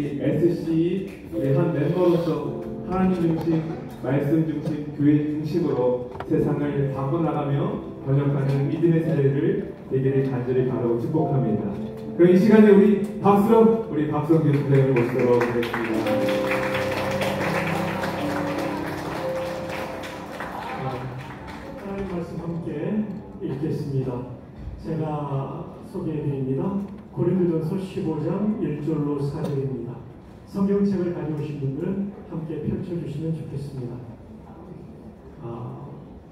SC 우리 한 멤버로서 하나님 중심, 말씀 중심, 교회 중심으로 세상을 바꿔나가며 번역하는 믿음의 세대를 되기를 간절히 바라고 축복합니다. 그럼 이 시간에 우리 박수로 우리 박성규 선생님을 모시도록 하겠습니다. 하나님 말씀 함께 읽겠습니다. 제가 소개해드립니다. 고린도전서 15장 1절로 4절입니다. 성경책을 가져오신 분들은 함께 펼쳐주시면 좋겠습니다.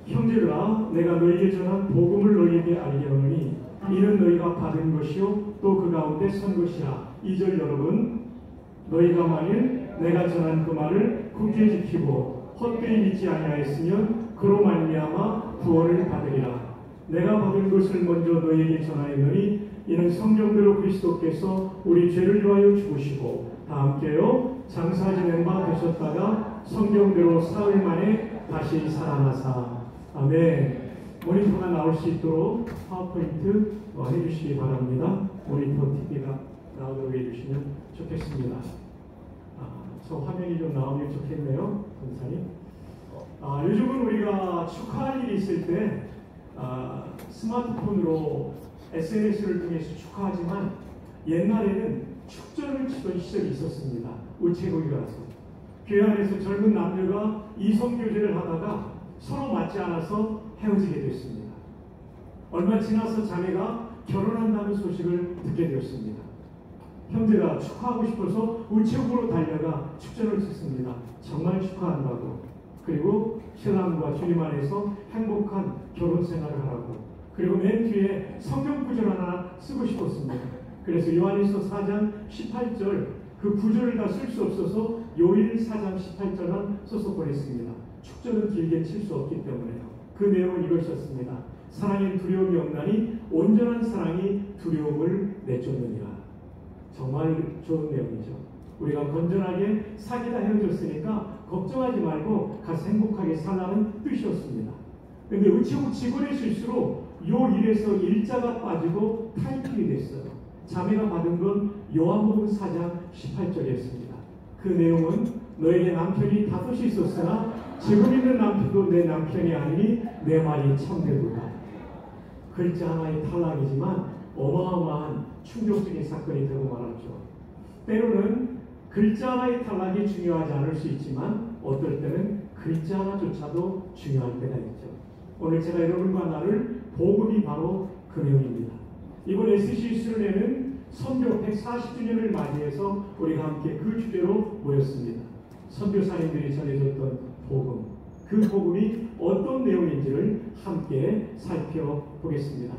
형제들아, 내가 너희에게 전한 복음을 너희에게 알게 하노니 이는 너희가 받은 것이요 또 그 가운데 선 것이라. 2절 여러분, 너희가 만일 내가 전한 그 말을 굳게 지키고 헛되이 믿지 아니하였으면 그로 말미암아 구원을 받으리라. 내가 받은 것을 먼저 너희에게 전하였노니 이는 성경대로 그리스도께서 우리 죄를 위하여 죽으시고 다 함께요 장사 지낸 바 되셨다가 성경대로 사흘 만에 다시 살아나사. 아멘. 모니터가 나올 수 있도록 파워포인트 해주시기 바랍니다. 모니터 TV가 나오도록 해주시면 좋겠습니다. 저 화면이 좀 나오면 좋겠네요, 선생님. 요즘은 우리가 축하할 일이 있을 때 스마트폰으로 SNS를 통해서 축하하지만 옛날에는 축전을 치던 시절이 있었습니다. 우체국에 가서 교회 안에서 젊은 남녀가 이성교제를 하다가 서로 맞지 않아서 헤어지게 됐습니다. 얼마 지나서 자매가 결혼한다는 소식을 듣게 되었습니다. 형제가 축하하고 싶어서 우체국으로 달려가 축전을 쳤습니다. 정말 축하한다고. 그리고 신랑과 주님 안에서 행복한 결혼 생활을 하라고. 그리고 맨 뒤에 성경 구절 하나 쓰고 싶었습니다. 그래서 요한일서 4장 18절 그 구절을 다 쓸 수 없어서 요일 4장 18절만 써서 보냈습니다. 축전은 길게 칠 수 없기 때문에요. 그 내용은 이것이었습니다. 사랑엔 두려움이 없나니 온전한 사랑이 두려움을 내쫓느니라. 정말 좋은 내용이죠. 우리가 건전하게 사귀다 헤어졌으니까 걱정하지 말고 가서 행복하게 살라는 뜻이었습니다. 그런데 우체국 직원의 실수로 요 일에서 일자가 빠지고 타이틀이 됐어요. 자매가 받은 건 요한복음 4장 18절이었습니다. 그 내용은 너에게 남편이 5이 있었으나 지금 있는 남편도 내 남편이 아니니 내 말이 참되도다. 글자 하나의 탈락이지만 어마어마한 충격적인 사건이 되고 말았죠. 때로는 글자 하나의 탈락이 중요하지 않을 수 있지만 어떨 때는 글자 하나조차도 중요할 때가 있죠. 오늘 제가 여러분과 나눌 복음이 바로 그 내용입니다. 이번 SC 수련회는 선교 140주년을 맞이해서 우리가 함께 그 주제로 모였습니다. 선교사님들이 전해줬던 복음, 그 복음이 어떤 내용인지를 함께 살펴보겠습니다.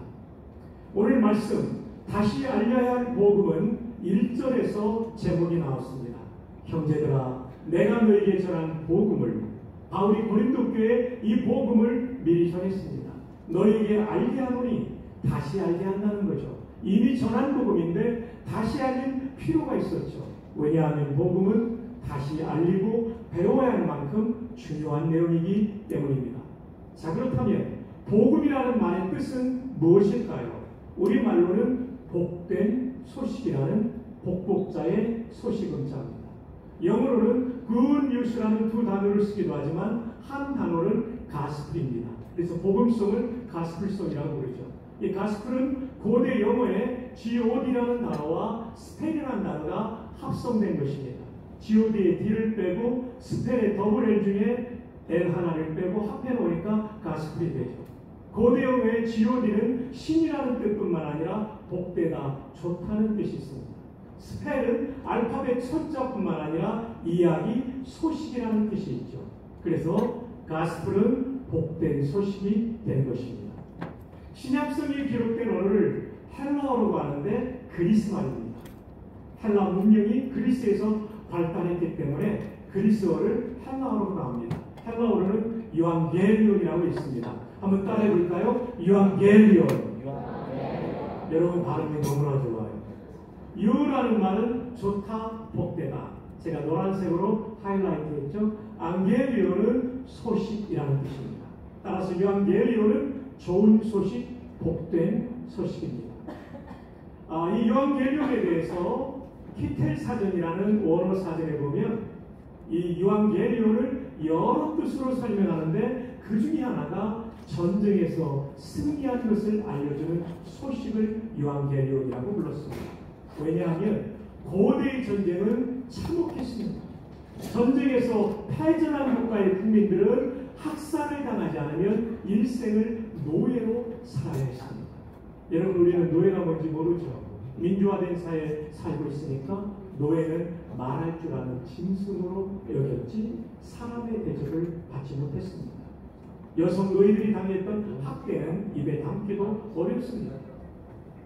오늘 말씀, 다시 알려야 할 복음은 1절에서 제목이 나왔습니다. 형제들아, 내가 너에게 전한 복음을, 바울이 고린도 교회에 이 복음을 미리 전했습니다. 너에게 알게 하노니, 다시 알게 한다는 거죠. 이미 전한 복음인데 다시 알릴 필요가 있었죠. 왜냐하면 복음은 다시 알리고 배워야 할 만큼 중요한 내용이기 때문입니다. 자, 그렇다면 복음이라는 말의 뜻은 무엇일까요? 우리말로는 복된 소식이라는 복복자의 소식음자입니다. 영어로는 good news라는 두 단어를 쓰기도 하지만 한 단어는 가스플입니다. 그래서 복음송을 가스플송이라고 부르죠. 이 가스플은 고대 영어의 god라는 단어와 스펠이라는 단어가 합성된 것입니다. god의 d를 빼고 스펠의 더블 L 중에 L 하나를 빼고 합해 놓으니까 가스플이 되죠. 고대 영어의 god는 신이라는 뜻뿐만 아니라 복되다, 좋다는 뜻이 있습니다. 스펠은 알파벳 첫자뿐만 아니라 이야기, 소식이라는 뜻이 있죠. 그래서 가스플은 복된 소식이 되는 것입니다. 신약성에 기록된 언어를 헬라어로 하는데 그리스 말입니다. 헬라 문명이 그리스에서 발달했기 때문에 그리스어를 헬라어로 나옵니다. 헬라어로는 유앙겔리온이라고 있습니다. 한번 따라해 볼까요? 유앙겔리온. 여러분 발음이 너무나 좋아요. 유라는 말은 좋다, 복되다. 제가 노란색으로 하이라이트 했죠. 앙겔리온은 소식이라는 뜻입니다. 따라서 유앙겔리온은 좋은 소식, 복된 소식입니다. 이 유앙겔리온에 대해서 키텔 사전이라는 원어 사전에 보면 이 유앙겔리온을 여러 뜻으로 설명하는데 그 중에 하나가 전쟁에서 승리한 것을 알려주는 소식을 유앙겔리온이라고 불렀습니다. 왜냐하면 고대의 전쟁은 참혹했습니다. 전쟁에서 패전한 국가의 국민들은 학살을 당하지 않으면 일생을 노예로 살아야 했습니다. 여러분, 우리는 노예가 뭔지 모르죠. 민주화된 사회에 살고 있으니까 노예는 말할 줄 아는 짐승으로 여겼지 사람의 대접을 받지 못했습니다. 여성 노예들이 당했던 학대는 입에 담기도 어렵습니다.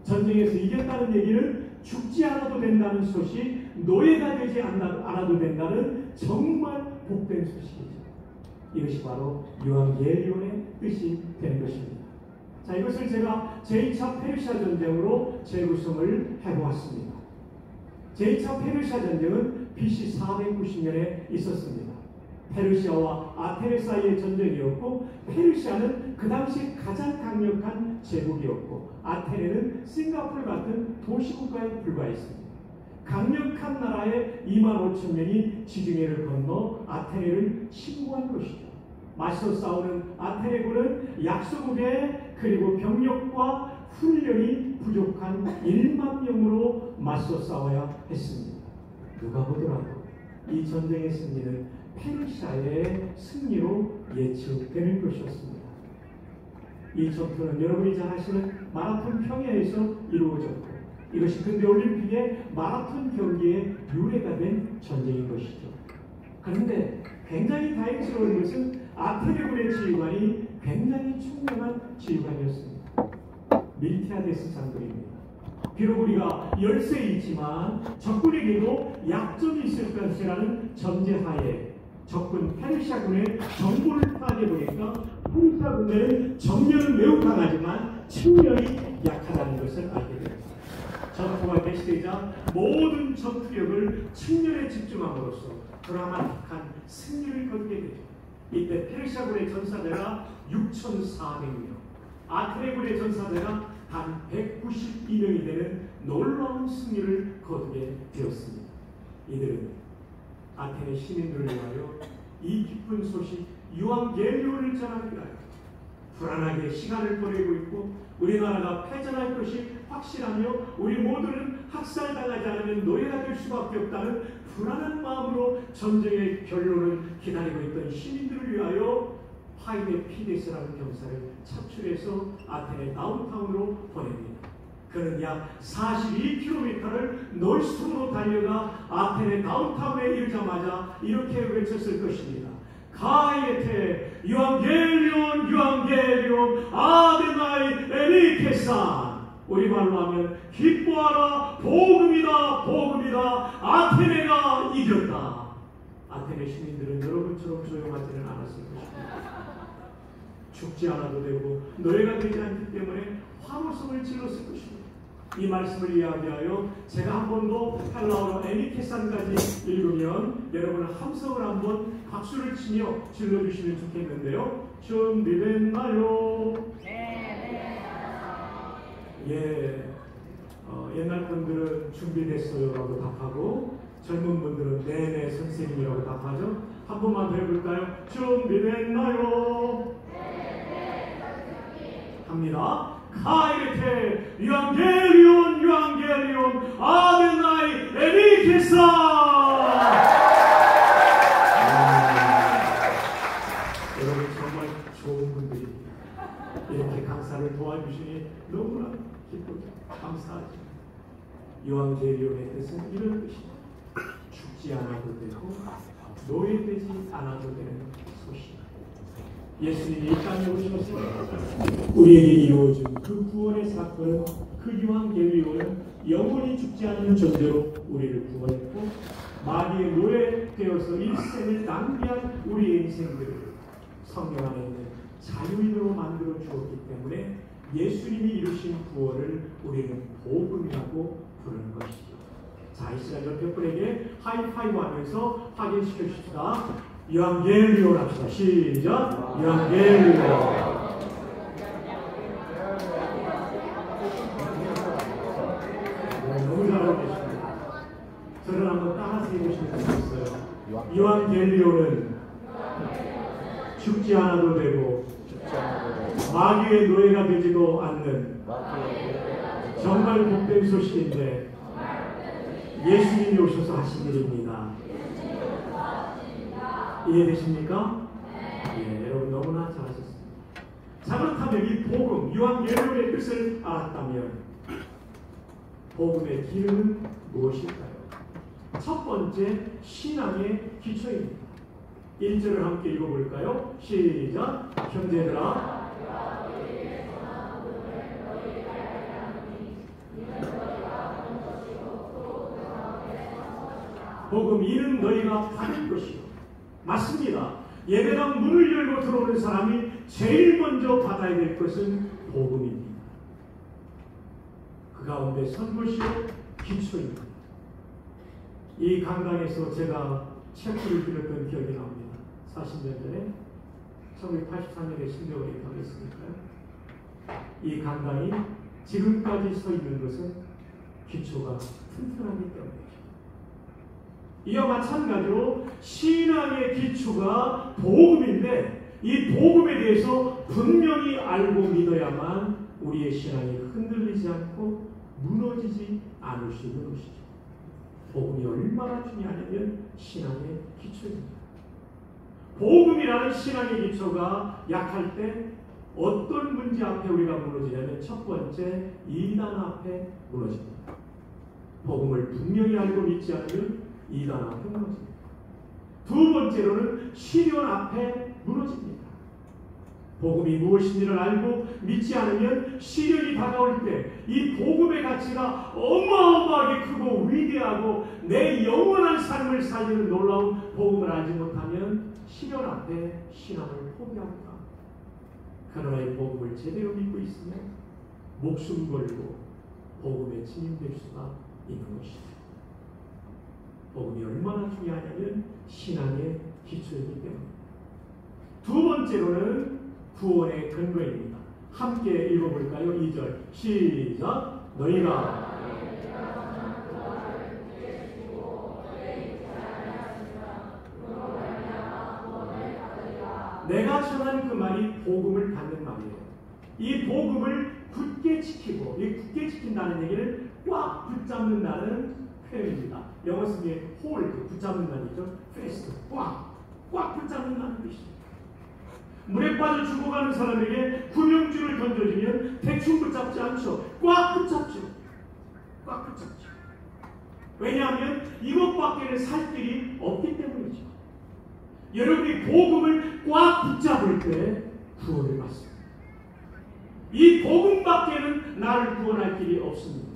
전쟁에서 이겼다는 얘기는 죽지 않아도 된다는 소식, 노예가 되지 않아도 된다는 정말 복된 소식이죠. 이것이 바로 유앙겔리온의 뜻이 되는 것입니다. 자, 이것을 제가 제2차 페르시아 전쟁으로 재구성을 해보았습니다. 제2차 페르시아 전쟁은 BC 490년에 있었습니다. 페르시아와 아테네 사이의 전쟁이었고, 페르시아는 그 당시 가장 강력한 제국이었고, 아테네는 싱가포르 같은 도시국가에 불과했습니다. 강력한 나라의 25,000명이 지중해를 건너 아테네를 침공한 것이죠. 맞서 싸우는 아테네군은 약소국에 그리고 병력과 훈련이 부족한 1만 명으로 맞서 싸워야 했습니다. 누가 보더라도 이 전쟁의 승리는 페르시아의 승리로 예측되는 것이었습니다. 이 전투는 여러분이 잘 아시는 마라톤 평야에서 이루어졌고, 이것이 근대 올림픽의 마라톤 경기의 유래가 된 전쟁인 것이죠. 그런데 굉장히 다행스러운 것은 아테네군의 지휘관이 굉장히 총명한 지휘관이었습니다. 밀티아데스 장군입니다. 비록 우리가 열세이지만 적군에게도 약점이 있을 것이라는 전제하에 적군 페르시아군의 정보를 파악해보니까 페르시아군의 정렬은 매우 강하지만 측면이 약하다는 것을 알게 됩니다. 전투가 개시되자 모든 전투력을 측면에 집중함으로써 드라마틱한 승리를 거두게 되죠. 이때 페르시아군의 전사자가 6,400명, 아테네군의 전사자가 단 192명이 되는 놀라운 승리를 거두게 되었습니다. 이들은 아테네 시민들을 위하여 이 기쁜 소식 유앙겔리온을 전하기 위하여 불안하게 시간을 보내고 있고, 우리나라가 패전할 것이 확실하며 우리 모두는 학살당하지 않으면 노예가 될 수밖에 없다는 불안한 마음으로 전쟁의 결론을 기다리고 있던 시민들을 위하여 파이네 피데스라는 경사를 차출해서 아테네 다운타운으로 보냅니다. 그는 약 42km를 놀스톱으로 달려가 아테네 다운타운에 이르자마자 이렇게 외쳤을 것입니다. 가이에테 유앙겔리온 유앙겔리온 아데나이 에리케산. 우리말로 하면 기뻐하라, 복음이다 복음이다, 아테네가 이겼다. 아테네 시민들은 여러분처럼 조용하지는 않았을 것입니다. 죽지 않아도 되고 노예가 되지 않기 때문에 환호성을 질렀을 것입니다. 이 말씀을 이야기하여 제가 한 번 더 헬라어로 에리케산까지 읽으면 여러분은 함성을 한번 박수를 치며 질러주시면 좋겠는데요. 준비됐나요? 네. 예. 옛날 분들은 준비됐어요라고 답하고, 젊은 분들은 네네 선생님이라고 답하죠. 한 번만 더 해볼까요? 준비됐나요? 네, 선생님. 합니다. 카이레테 유앙겔리온 유앙겔리온 아멘나이 에리케사. 여러분 정말 좋은 분들입니다. 이렇게 강사를 도와주시니 너무나 기쁘죠. 감사하죠. 유앙겔리온의 뜻은 이런 뜻입니다. 죽지 않아도 되고 노예되지 않아도 되는 소식. 예수님이 이 땅에 오셔서 우리에게 이루어진 그 구원의 사건은, 그 유앙겔리온은 영원히 죽지 않는 존재로 우리를 구원했고, 마귀의 노예 되어서 일생을 낭비한 우리의 인생들을 성경 안에 있는 자유인으로 만들어 주었기 때문에 예수님이 이루신 구원을 우리는 복음이라고 부르는 것이죠. 자, 이 시간 옆에 분에게 하이파이브 하면서 확인시켜 줍시다. 유앙겔리온 합시다. 시작. 유앙겔리온. 너무 잘하고 계십니다. 요한겔리오는 죽지 않아도 되고 마귀의 노예가 되지도 않는 정말 복된 소식인데 예수님이 오셔서 하신 일입니다. 이해되십니까? 예, 여러분 너무나 잘하셨습니다. 자, 그렇다면 이 복음, 요한겔리오의 뜻을 알았다면 복음의 기름은 무엇일까요? 첫 번째, 신앙의 기초입니다. 1절을 함께 읽어볼까요? 시작! 형제들아, 복음 이는 너희가 받을 것이요. 맞습니다. 예배당 문을 열고 들어오는 사람이 제일 먼저 받아야 될 것은 복음입니다. 그 가운데 선것이요 기초입니다. 이 강당에서 제가 책을 드렸던 기억이 납니다. 40년 전에 1983년에 신경을 입학했으니까요. 이 강당이 지금까지 서 있는 것은 기초가 튼튼하기 때문이죠. 이와 마찬가지로 신앙의 기초가 복음인데 이 복음에 대해서 분명히 알고 믿어야만 우리의 신앙이 흔들리지 않고 무너지지 않을 수 있는 것이죠. 복음이 얼마나 중요하냐면 신앙의 기초입니다. 복음이라는 신앙의 기초가 약할 때 어떤 문제 앞에 우리가 무너지냐면 첫 번째 이단 앞에 무너집니다. 복음을 분명히 알고 믿지 않으면 이단 앞에 무너집니다. 두 번째로는 시련 앞에 무너집니다. 복음이 무엇인지를 알고 믿지 않으면 시련이 다가올 때 이 복음의 가치가 어마어마하게 크고 위대하고 내 영원한 삶을 살리는 놀라운 복음을 알지 못하면 시련 앞에 신앙을 포기합니다. 그러나 이 복음을 제대로 믿고 있으면 목숨 걸고 복음에 증인될 수가 있는 것입니다. 복음이 얼마나 중요하냐면 신앙의 기초이기 때문입니다. 두 번째로는 구원의 근거입니다. 함께 읽어볼까요? 2절 시작! 너희가 내가 전한 그 말이 복음을 받는 말이에요. 이 복음을 굳게 지키고, 이 굳게 지킨다는 얘기는 꽉 붙잡는다는 표현입니다. 영어 쓰기에 hold, 붙잡는다는 얘기죠. fast, 꽉 붙잡는다는 뜻입니다. 물에 빠져 죽어가는 사람에게 구명줄을 던져주면 대충 붙잡지 않죠. 꽉 붙잡죠. 꽉 붙잡죠. 왜냐하면 이것밖에는 살 길이 없기 때문이죠. 여러분이 복음을 꽉 붙잡을 때 구원을 받습니다. 이 복음밖에는 나를 구원할 길이 없습니다.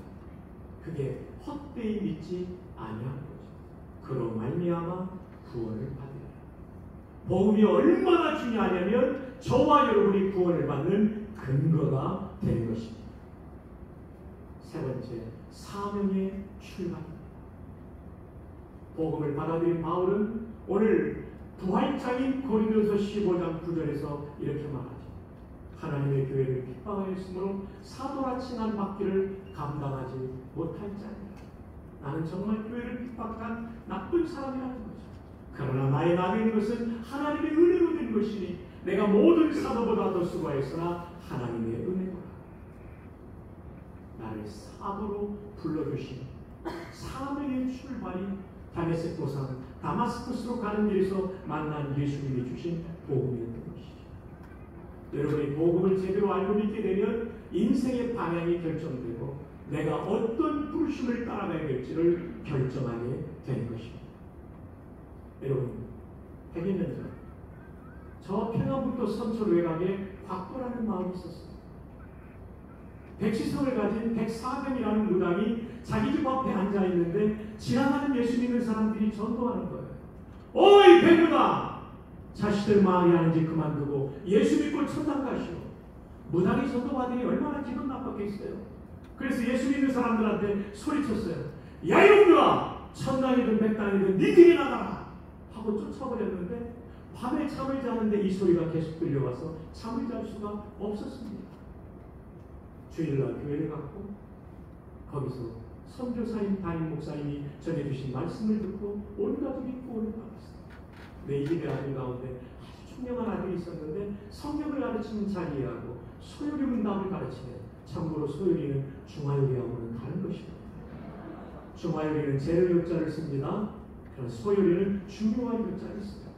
그게 헛되이 믿지 아니한 거죠. 그로 말미암아 구원을 받으라. 복음이 얼마나 중요하냐면 저와 여러분이 구원을 받는 근거가 되는 것입니다. 세 번째, 사명의 출발입니다. 복음을 받아들인 바울은 오늘 부활장인 고린도서 15장 9절에서 이렇게 말하죠. 하나님의 교회를 핍박하였으므로 사도라 칭한 받기를 감당하지 못할 자입니다. 나는 정말 교회를 핍박한 나쁜 사람이라는 거죠. 그러나 나의 나된 것은 하나님의 은혜로 된 것이니 내가 모든 사도보다 더 수고하였으나 하나님의 은혜로라. 나를 사도로 불러주신 사명의 출발이 다메섹 도상 다마스쿠스로 가는 길에서 만난 예수님이 주신 복음이었던 것이죠. 여러분이 복음을 제대로 알고 믿게 되면 인생의 방향이 결정되고 내가 어떤 부르심을 따라가야 될지를 결정하게 되는 것입니다. 여러분, 100년 전 저 평양북도 선촌 외곽에 곽도라는 마을이 있었습니다. 백시성을 가진 백사병이라는 무당이 자기 집 앞에 앉아 있는데 지나가는 예수 믿는 사람들이 전도하는 거예요. 어이 백무당! 자식들 마음이 아닌지 그만두고 예수 믿고 천당 가시오. 무당이 전도받으니 얼마나 기분 나빴겠어요. 그래서 예수 믿는 사람들한테 소리쳤어요. 야 이놈들아! 천당이든 백당이든 니들이 나가라! 하고 쫓아버렸는데 밤에 잠을 자는데 이 소리가 계속 들려와서 잠을 잘 수가 없었습니다. 주일날 교회를 갔고 거기서 선교사님 담임 목사님이 전해주신 말씀을 듣고 온 가족이 구원을 받았습니다. 내 집의 아들 가운데 아주 총명한 아들이 있었는데 성경을 가르치면 잘 이해하고 소요리 문답을 가르치면 참고로 소요리는 중화요리하고는 다른 것입니다. 중화요리는 재료역자를 씁니다. 그런 소요리는 중요한 역자를 씁니다.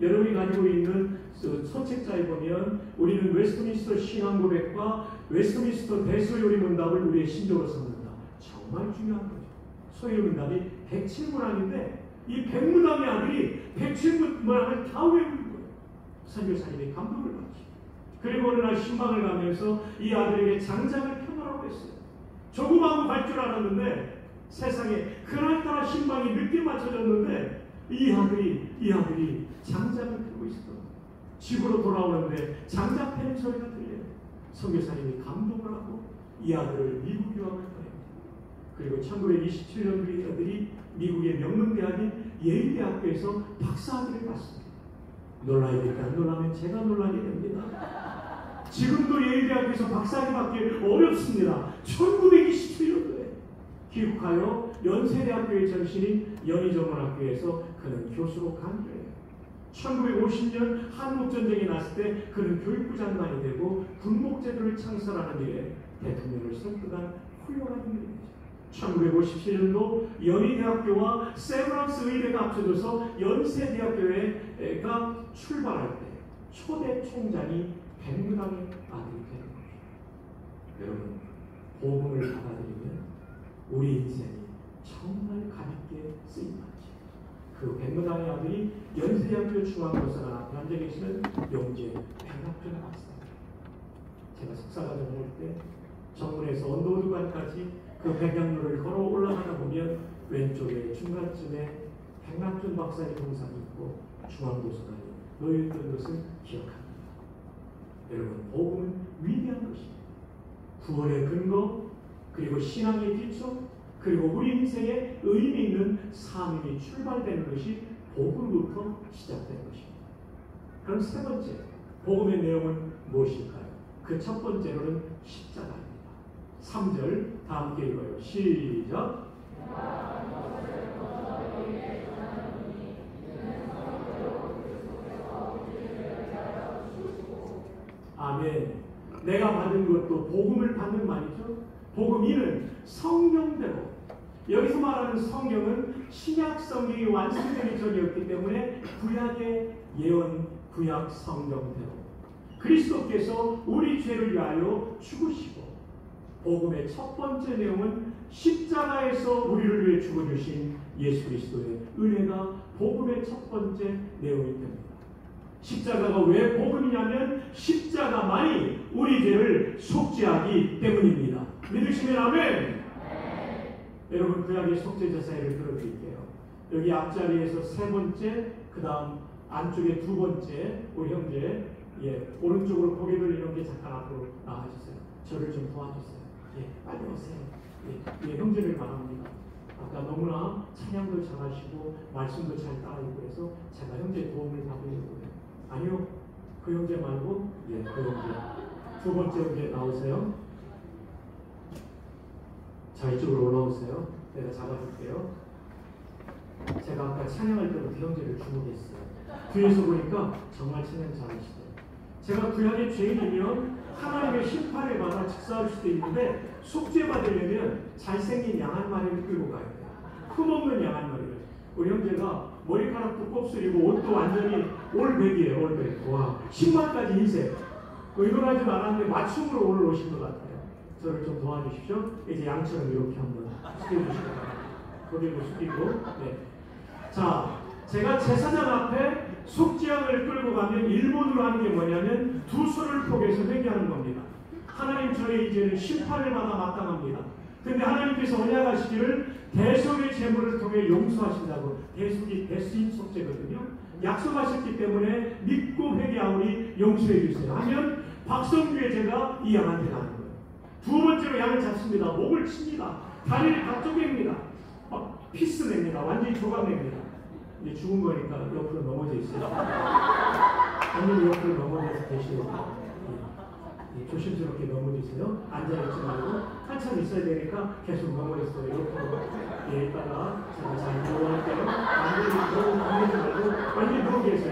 여러분이 가지고 있는 서책자에 보면 우리는 웨스트민스터 신앙고백과 웨스트민스터 대소요리 문답을 우리의 신조로 삼는다. 정말 중요한 거죠. 소요리 문답이 107문항인데 이 100문항의 아들이 107문항을 다 외우는 거예요. 선교사님이 감동을 받죠. 그리고 어느 날 신방을 가면서 이 아들에게 장작을 펴놓으라고 했어요. 조그마한 갈 줄 알았는데 세상에 그날따라 신방이 늦게 맞춰졌는데 이 아들이 장작을 펴고 있었던 집으로 돌아오는데 장작 패는 소리가 들려요. 선교사님이 감동을 하고 이 아들을 미국 유학을 보냅니다. 그리고 1927년 우리 아들이 미국의 명문대학인 예일대학교에서 박사학위를 받습니다. 놀라야겠다. 놀라면 제가 놀라게 됩니다. 지금도 예일대학교에서 박사학위 받기 어렵습니다. 1927년도에 귀국하여 연세대학교의 전신인 연희정원학교에서 그는 교수로 강의를 해요. 1950년 한국전쟁이 났을 때 그는 교육부 장관이 되고 군목제도를 창설하는 일에 대통령을 설득한 훌륭한 인물입니다. 1957년도 연희대학교와 세브란스 의대가 합쳐져서 연세대학교가 출발할 때 초대 총장이 백문항의 아들이 되는 것입니다. 여러분, 복음을 받아들이면 우리 인생이 정말 가볍게 쓰임받죠. 그 백문항의 아들이 연세대학교 중앙도서관 앞에 앉아 계시는 영재 백학준 박사입니다. 제가 석사과정을 할 때 정문에서 언더우드관까지 그 백양로를 걸어 올라가다 보면 왼쪽에 중간쯤에 백낙준 박사의 동상이 있고 중앙도서관이 놓여있던 것을 기억합니다. 여러분, 복음은 위대한 것입니다. 구원의 근거, 그리고 신앙의 기초, 그리고 우리 인생에 의미 있는 삶이 출발되는 것이 복음부터 시작된 것입니다. 그럼 세 번째, 복음의 내용은 무엇일까요? 그 첫 번째로는 십자가입니다. 3절 다 함께 읽어요. 시작. 아멘. 내가 받은 것도 복음을 받는 말이죠. 복음 2는 성경대로. 여기서 말하는 성경은 신약 성경이 완성되기 전이었기 때문에 구약의 예언, 구약 성경대로 그리스도께서 우리 죄를 위하여 죽으시고, 복음의 첫 번째 내용은 십자가에서 우리를 위해 죽어주신 예수 그리스도의 은혜가 복음의 첫 번째 내용이 됩니다. 십자가가 왜 복음이냐면 십자가만이 우리 죄를 속죄하기 때문입니다. 믿으시면 아멘. 여러분, 구약의 속죄자 사회를 들어드릴게요. 여기 앞자리에서 세 번째, 그 다음 안쪽에 두 번째, 우리 형제, 오른쪽으로 고개 돌리는 게 잠깐 앞으로 나와주세요. 저를 좀 도와주세요. 빨리 오세요. 형제를 바랍니다. 아까 너무나 찬양도 잘하시고 말씀도 잘 따라하고 그래서 제가 형제 도움을 받으려고 해요. 아니요, 그 형제 말고 그 형제. 두 번째 형제 나오세요. 자, 이쪽으로 올라오세요. 내가 잡아줄게요. 제가 아까 찬양할 때부터 형제를 주목했어요. 뒤에서 보니까 정말 찬양 잘하시대요. 제가 구약의 죄인이면 하나님의 심판을 받아 직사할 수도 있는데 속죄받으려면 잘생긴 양 한 마리를 끌고 가야 돼요. 흠없는 양 한 마리를. 우리 형제가 머리카락도 곱슬이고 옷도 완전히 올백이에요. 올백. 와, 신발까지 흰색. 의도하지 않았는데 맞춤으로 오늘 오신 것 같아요. 저를 좀 도와주십시오. 이제 양처럼 이렇게 한번 숙여주시기 바랍니다. 고개를 숙이고. 자, 제가 제사장 앞에 속죄양을 끌고 가면 일본으로 하는 게 뭐냐면 두 손을 포개서 회개하는 겁니다. 하나님, 저의 이제는 심판을 받아 마땅합니다. 근데 하나님께서 언약하시기를 대속의 제물을 통해 용서하신다고. 대속이 대수인 속죄거든요. 약속하셨기 때문에 믿고 회개하오니 용서해 주세요 하면 박성규의 제가 이 양한테 가는 거예요. 두 번째로 양을 잡습니다. 목을 칩니다. 다리를 다 쪼갭니다. 피스 냅니다. 완전히 조각냅니다. 이제 죽은 거니까 옆으로 넘어져 있어요. 아니면 옆으로 넘어져서 계시고 조심스럽게 넘어지세요. 앉아있지 말고 한참 있어야 되니까 계속 넘어졌어요. 옆으로 있다가 제가 잘 누워할게요. 완전히 누워 말고 완전히 누워 계세요.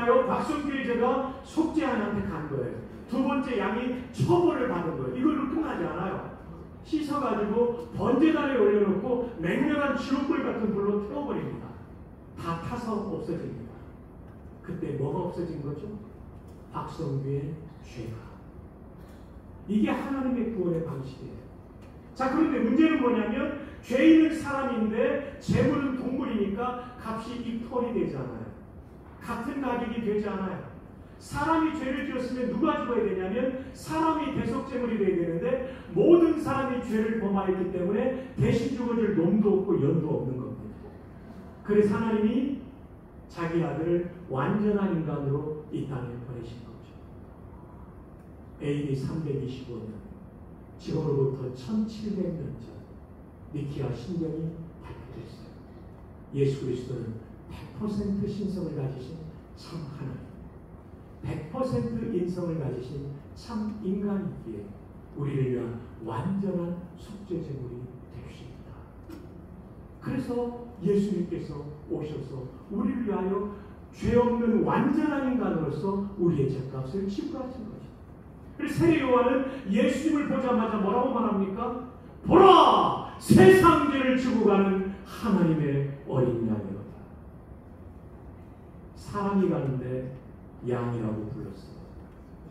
위하여 박성규의 죄가 속죄하나한테 간 거예요. 두 번째 양이 처벌을 받은 거예요. 이걸로 끝나지 않아요. 씻어가지고 번제단에 올려놓고 맹렬한 지옥불 같은 불로 태워버립니다. 다 타서 없어집니다. 그때 뭐가 없어진 거죠? 박성규의 죄가. 이게 하나님의 구원의 방식이에요. 자, 그런데 문제는 뭐냐면 죄인은 사람인데 재물은 동물이니까 값이 이퀄이 되지 않아요. 같은 가격이 되지 않아요. 사람이 죄를 지었으면 누가 죽어야 되냐면 사람이 대속제물이 되어야 되는데 모든 사람이 죄를 범하였기 때문에 대신 죽어줄 놈도 없고 연도 없는 겁니다. 그래서 하나님이 자기 아들을 완전한 인간으로 이 땅에 보내신 거죠. AD 325년, 지금으로부터 1700년 전 니키아 신경이 발표됐어요. 예수 그리스도는 100% 신성을 가지신 참 하나님, 100% 인성을 가지신 참 인간이기에 우리를 위한 완전한 속죄제물이 되십니다. 그래서 예수님께서 오셔서 우리를 위하여 죄 없는 완전한 인간으로서 우리의 죄값을 지불하신 거죠. 그래서 세례 요한은 예수님을 보자마자 뭐라고 말합니까? 보라! 세상 죄를 지고 가는 하나님의 어린 양이로다. 사람이 가는데 양이라고 불렀어요.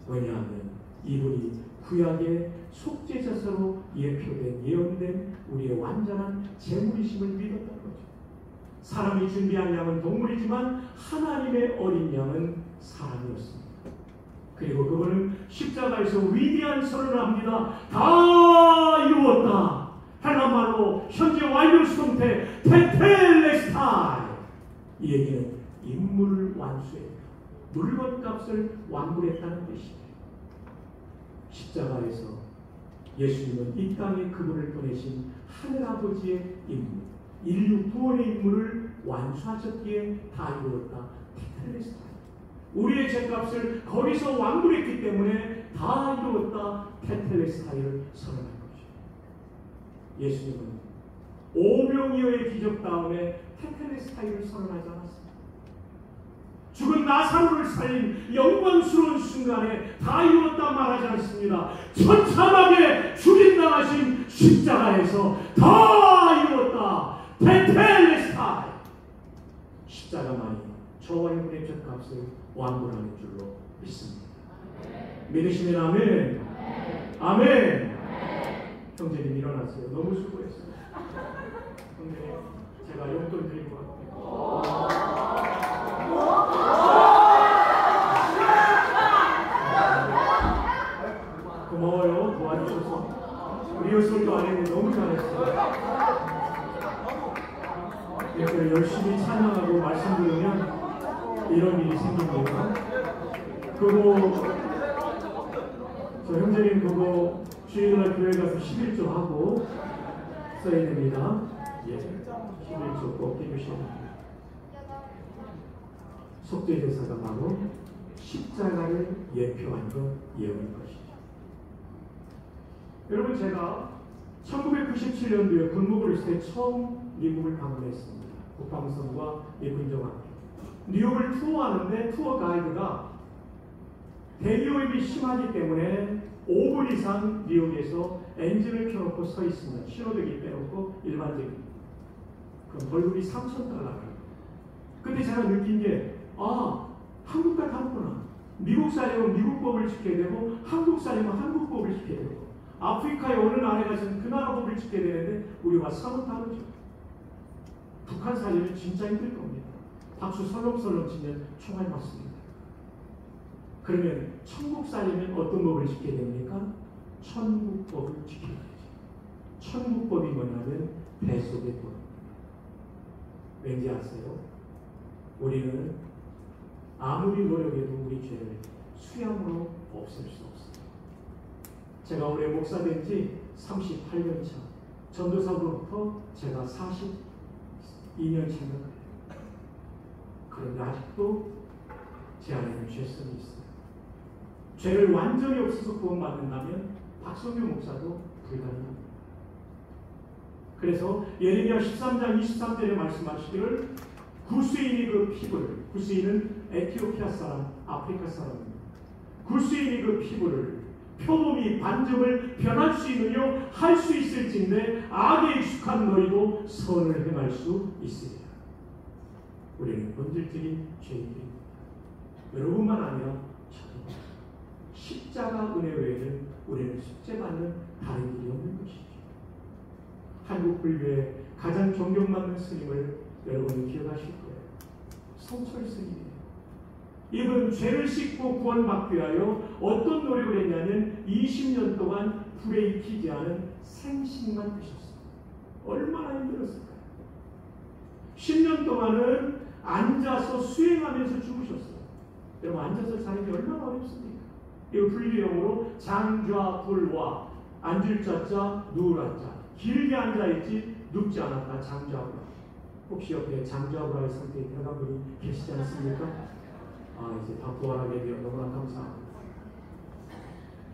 왜냐하면 이분이 구약의 속죄제사로 예표된 예언된 우리의 완전한 제물이심을 믿었던 거죠. 사람이 준비한 양은 동물이지만 하나님의 어린 양은 사람이었습니다. 그리고 그분은 십자가에서 위대한 선언을 합니다. 다 이루었다. 헬라말로 현재 완료 수동태 테텔레스타이. 이 얘기는 인물을 완수했다. 물건값을 완불했다는 뜻이에요. 십자가에서 예수님은 이 땅에 그분을 보내신 하늘아버지의 임무, 인류 구원의 임무를 완수하셨기에 다 이루었다. 테텔레스타이. 우리의 죄값을 거기서 완불했기 때문에 다 이루었다. 테텔레스타이를 선언한 거죠. 예수님은 오병이어의 기적 다음에 테텔레스타이를 선언하지 않았습니다. 죽은 나사로를 살린 영광스러운 순간에 다 이루었다 말하지 않습니다. 처참하게 죽임당하신 십자가에서 다 이루었다. 테텔레스타이. 십자가만이 저와 여러분의 죄값을 완불하는 줄로 믿습니다. 믿으시면 아멘. 아멘. 형제님 일어나세요. 너무 수고했어요. 형제님 제가 용돈 드릴 것 같아요. 고마워요. 도와주셔서. 리허설도 안 했는데 너무 잘했어요. 이렇게 열심히 찬양하고 말씀 들으면 이런 일이 생깁니다. 그거 저 형제님 그거 주일날 교회 가서 11조 하고 써야 됩니다. 예, 11조 꼭 해주셔야 됩니다. 속죄제사가 바로 십자가를 예표한 것, 예언인 것이죠. 여러분 제가 1997년도에 군복을 했을 때 처음 미국을 방문했습니다. 국방성과 군정학교. 뉴욕을 투어하는데 투어 가이드가 대기오염이 심하기 때문에 5분 이상 뉴욕에서 엔진을 켜놓고 서 있으면 신호등이 빼놓고 일반적인 그럼 벌금이 $3,000. 근데 제가 느낀 게 한국과 다르구나. 미국 사람은 미국 법을 지켜야 되고 한국 사람은 한국 법을 지켜야 되고 아프리카의 어느 나라에 가서는 그 나라 법을 지켜야 되는데 우리와 사뭇 다르죠. 북한 살려면 진짜 힘들 겁니다. 박수 설렁설렁 치면 총알 맞습니다. 그러면 천국 살려면 어떤 법을 지켜야 됩니까? 천국법을 지켜야죠. 천국법이 뭐냐면 배속의 법입니다. 왠지 아세요? 우리는 아무리 노력해도 우리 죄를 수양으로 없앨 수 없습니다. 제가 올해 목사된 지 38년 차, 전도사로부터 제가 42년 차입니다. 그런데 아직도 제 안에는 죄성이 있어요. 죄를 완전히 없애서 구원받는다면 박성규 목사도 불가능합니다. 그래서 예레미야 13장 23절에 말씀하시기를 구스인이 그 피부를, 구스인은 에티오피아 사람, 아프리카 사람입니다. 구스인이 그 피부를 표범이 반점을 변할 수 있느냐 할 수 있을진데 악에 익숙한 너희도 선을 행할 수 있으리라. 우리는 본질적인 죄인들입니다. 여러분만 아니라 저도 십자가 은혜 외에는 우리는 숙제받는 다른 길이 없는 것이죠. 한국 불교의 가장 존경받는 스님을 여러분은 기억하실 거예요. 성철 스님이에요. 이분 죄를 씻고 구원받기 위하여 어떤 노력을 했냐면 20년 동안 불에 익히지 않은 생식만 드셨어요. 얼마나 힘들었을까요? 10년 동안은 앉아서 수행하면서 죽으셨어요. 여러분 앉아서 사는 게 얼마나 어렵습니까? 이거 불교용어로 장좌불와 앉을 자자 누울 자 길게 앉아있지 눕지 않았다. 장좌불. 혹시 옆에 장좌불의 상태에 들어간 분이 계시지 않습니까? 이제 다 부활하게 되어 너무나 감사합니다.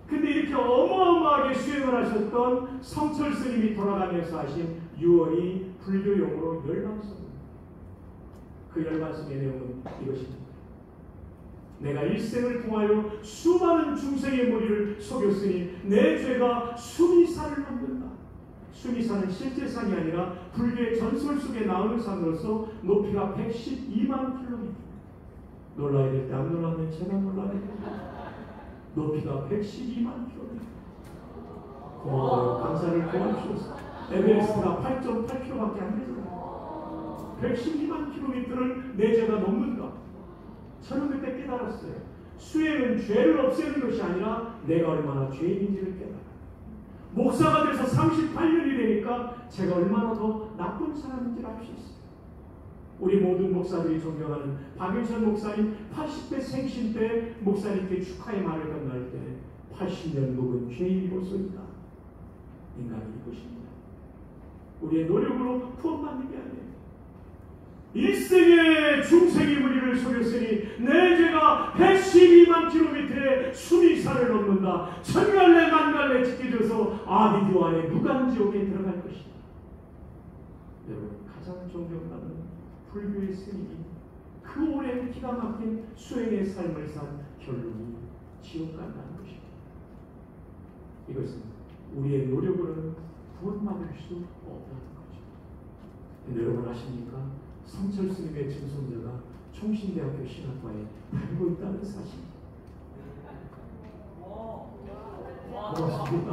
근데 이렇게 어마어마하게 수행을 하셨던 성철 스님이 돌아가면서 하신 유언이 불교용어로 열반성입니다. 그 열반성의 내용은 이것입니다. 내가 일생을 통하여 수많은 중생의 머리를 속였으니 내 죄가 수미산을 넘는다. 수미산은 실제 산이 아니라 불교의 전설 속에 나오는 산으로서 높이가 112만 킬로미터. 놀라야 될 때 안 놀라면 제가 놀라야 됩니다. 높이가 112만 킬로미터. 고마워요. 감사를 고맙주셔서. 에베레스트가 8.8km밖에 안 되잖아요. 112만 킬로미터를 내 죄가 넘는다. 저는 그때 깨달았어요. 수행은 죄를 없애는 것이 아니라 내가 얼마나 죄인인지를 깨달아요. 목사가 돼서 38년이 되니까 제가 얼마나 더 나쁜 사람인지를 알 수 있어요. 우리 모든 목사들이 존경하는 박윤선 목사님 80대 생신 때 목사님께 축하의 말을 건널 때 80년 묵은 죄인으로서이다. 인간이 이것입니다. 우리의 노력으로 구원받는 게 아니에요. 일생의 중생의 무리를 속였으니 내 죄가 112만 킬로미터의 수미산을 넘는다. 천갈래 만갈래 찢겨져서 아비디오 안에 무간지옥에 들어갈 것이다. 여러분 가장 존경받는 불교의 스님이 그 오랜 기가 막힌 수행의 삶을 산 결론이 지옥 간다는 것입니다. 이것은 우리의 노력으로는 구원받을 수 없다는 거죠. 근데 여러분 아십니까? 성철 스님의 증손자가 총신대학교 신학과에 다니고 있다는 사실. 고맙습니다.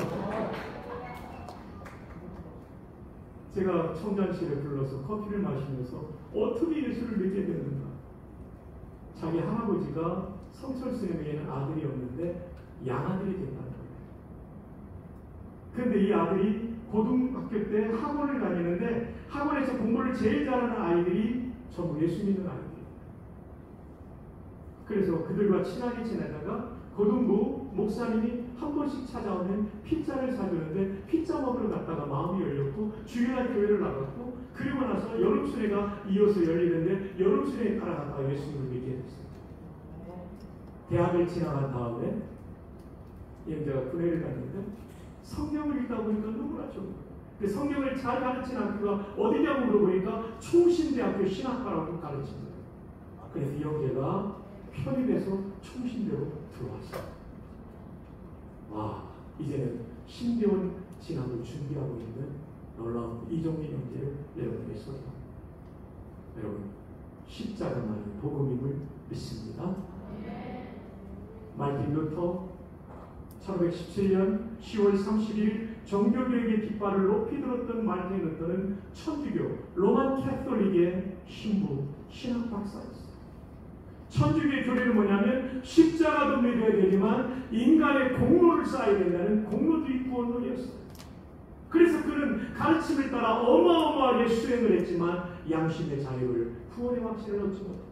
제가 청장실에 불러서 커피를 마시면서 어떻게 예수를 믿게 되는가. 자기 할아버지가 성철 스님에게는 아들이 없는데 양아들이 됐다는 거예요. 그런데 이 아들이 고등학교 때 학원을 다니는데 학원에서 공부를 제일 잘하는 아이들이 전부 예수 믿는 아이들이에요. 그래서 그들과 친하게 지내다가 고등부 목사님이 한 번씩 찾아오면 피자를 사주는데 피자 먹으러 갔다가 마음이 열렸고 주일날 교회를 나갔고 그리고 나서 여름수련회가 이어서 열리는데 여름수련회 따라갔다가 예수님을 믿게 됐어요. 대학을 지나간 다음에 제가 군회를 갔는데 성경을 읽다 보니까 너무나 좋은 거예요. 성경을 잘 가르치는 학교가 어디냐고 물어보니까 총신대학교 신학과라고 가르친 거예요. 그래서 이 형제가 편입해서 총신대로 들어왔어요. 와, 이제는 신대원 진학을 준비하고 있는 놀라운 이종민 형제를 여러분에게 소개합니다. 여러분, 십자가만이 복음임을 믿습니다. 마르틴 루터 1517년 10월 30일 종교개혁의 깃발을 높이 들었던 마르틴 루터는 천주교 로만 캐톨릭의 신부 신학 박사였어요. 천주교의 교리는 뭐냐면 십자가도 믿어야 되지만 인간의 공로를 쌓아야 된다는 공로주의 구원론이었어요. 그래서 그는 가르침을 따라 어마어마하게 수행을 했지만 양심의 자유를 구원의 확신을 얻지 못했죠.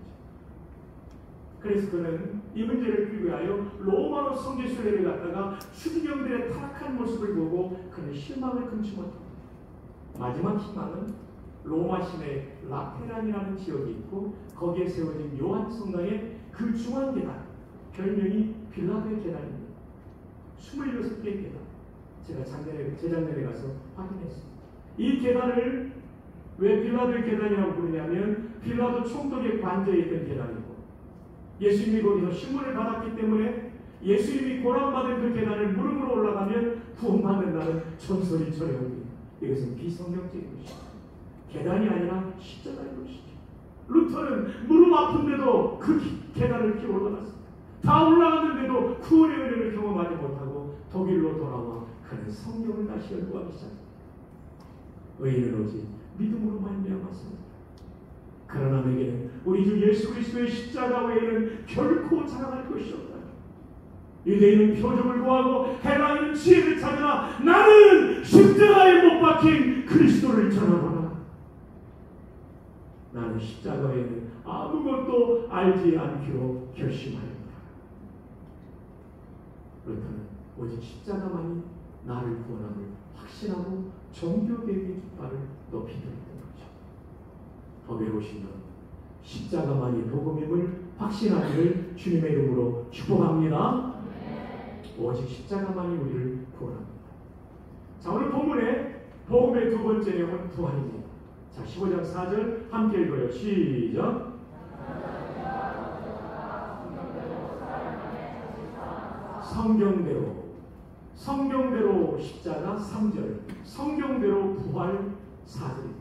그래서 그는 이 문제를 필요하여 로마로 성지순례를 갔다가 추기경들의 타락한 모습을 보고 그는 실망을 금치 못합니다. 마지막 희망은 로마 시내 라테란이라는 지역이 있고 거기에 세워진 요한 성당의 그 중앙 계단, 별명이 빌라도의 계단입니다. 26개의 계단. 제가 재작년에 가서 확인했습니다. 이 계단을 왜 빌라도의 계단이라고 부르냐면 빌라도 총독의 관저에 있던 계단이고 예수님이 거기서 신문을 받았기 때문에 예수님이 고난받은 그 계단을 무릎으로 올라가면 구원받는다는 전설이 전해옵니다. 이것은 비성경적인 것이죠. 계단이 아니라 십자가인 것이죠. 루터는 무릎 아픈데도 그 계단을 끼고 올라갔습니다. 다 올라갔는데도 구원의 은혜를 경험하지 못하고 독일로 돌아와 그는 성경을 다시 연구하기 시작합니다. 의인은 오직 믿음으로 말미암았습니다. 그러나 내게는 우리 주 예수 그리스도의 십자가 외에는 결코 자랑할 것이 없다. 유대인은 표적을 구하고 헬라인은 지혜를 찾으나 나는 십자가에 못 박힌 그리스도를 전하노라. 나는 십자가 외에는 아무것도 알지 않기로 결심하였다. 그렇다면 오직 십자가만이 나를 구원함을 확신하고 정교계의 깃발을 높이 들었던 거죠. 더 배우시면 십자가만이 복음임을 확신하기를 주님의 이름으로 축복합니다. 오직 십자가만이 우리를 구원합니다. 자, 오늘 본문에 복음의 두 번째 내용은 부활입니다. 자, 15장 4절 함께 읽어요. 시작. 성경대로 십자가 3절, 성경대로 부활 4절입니다.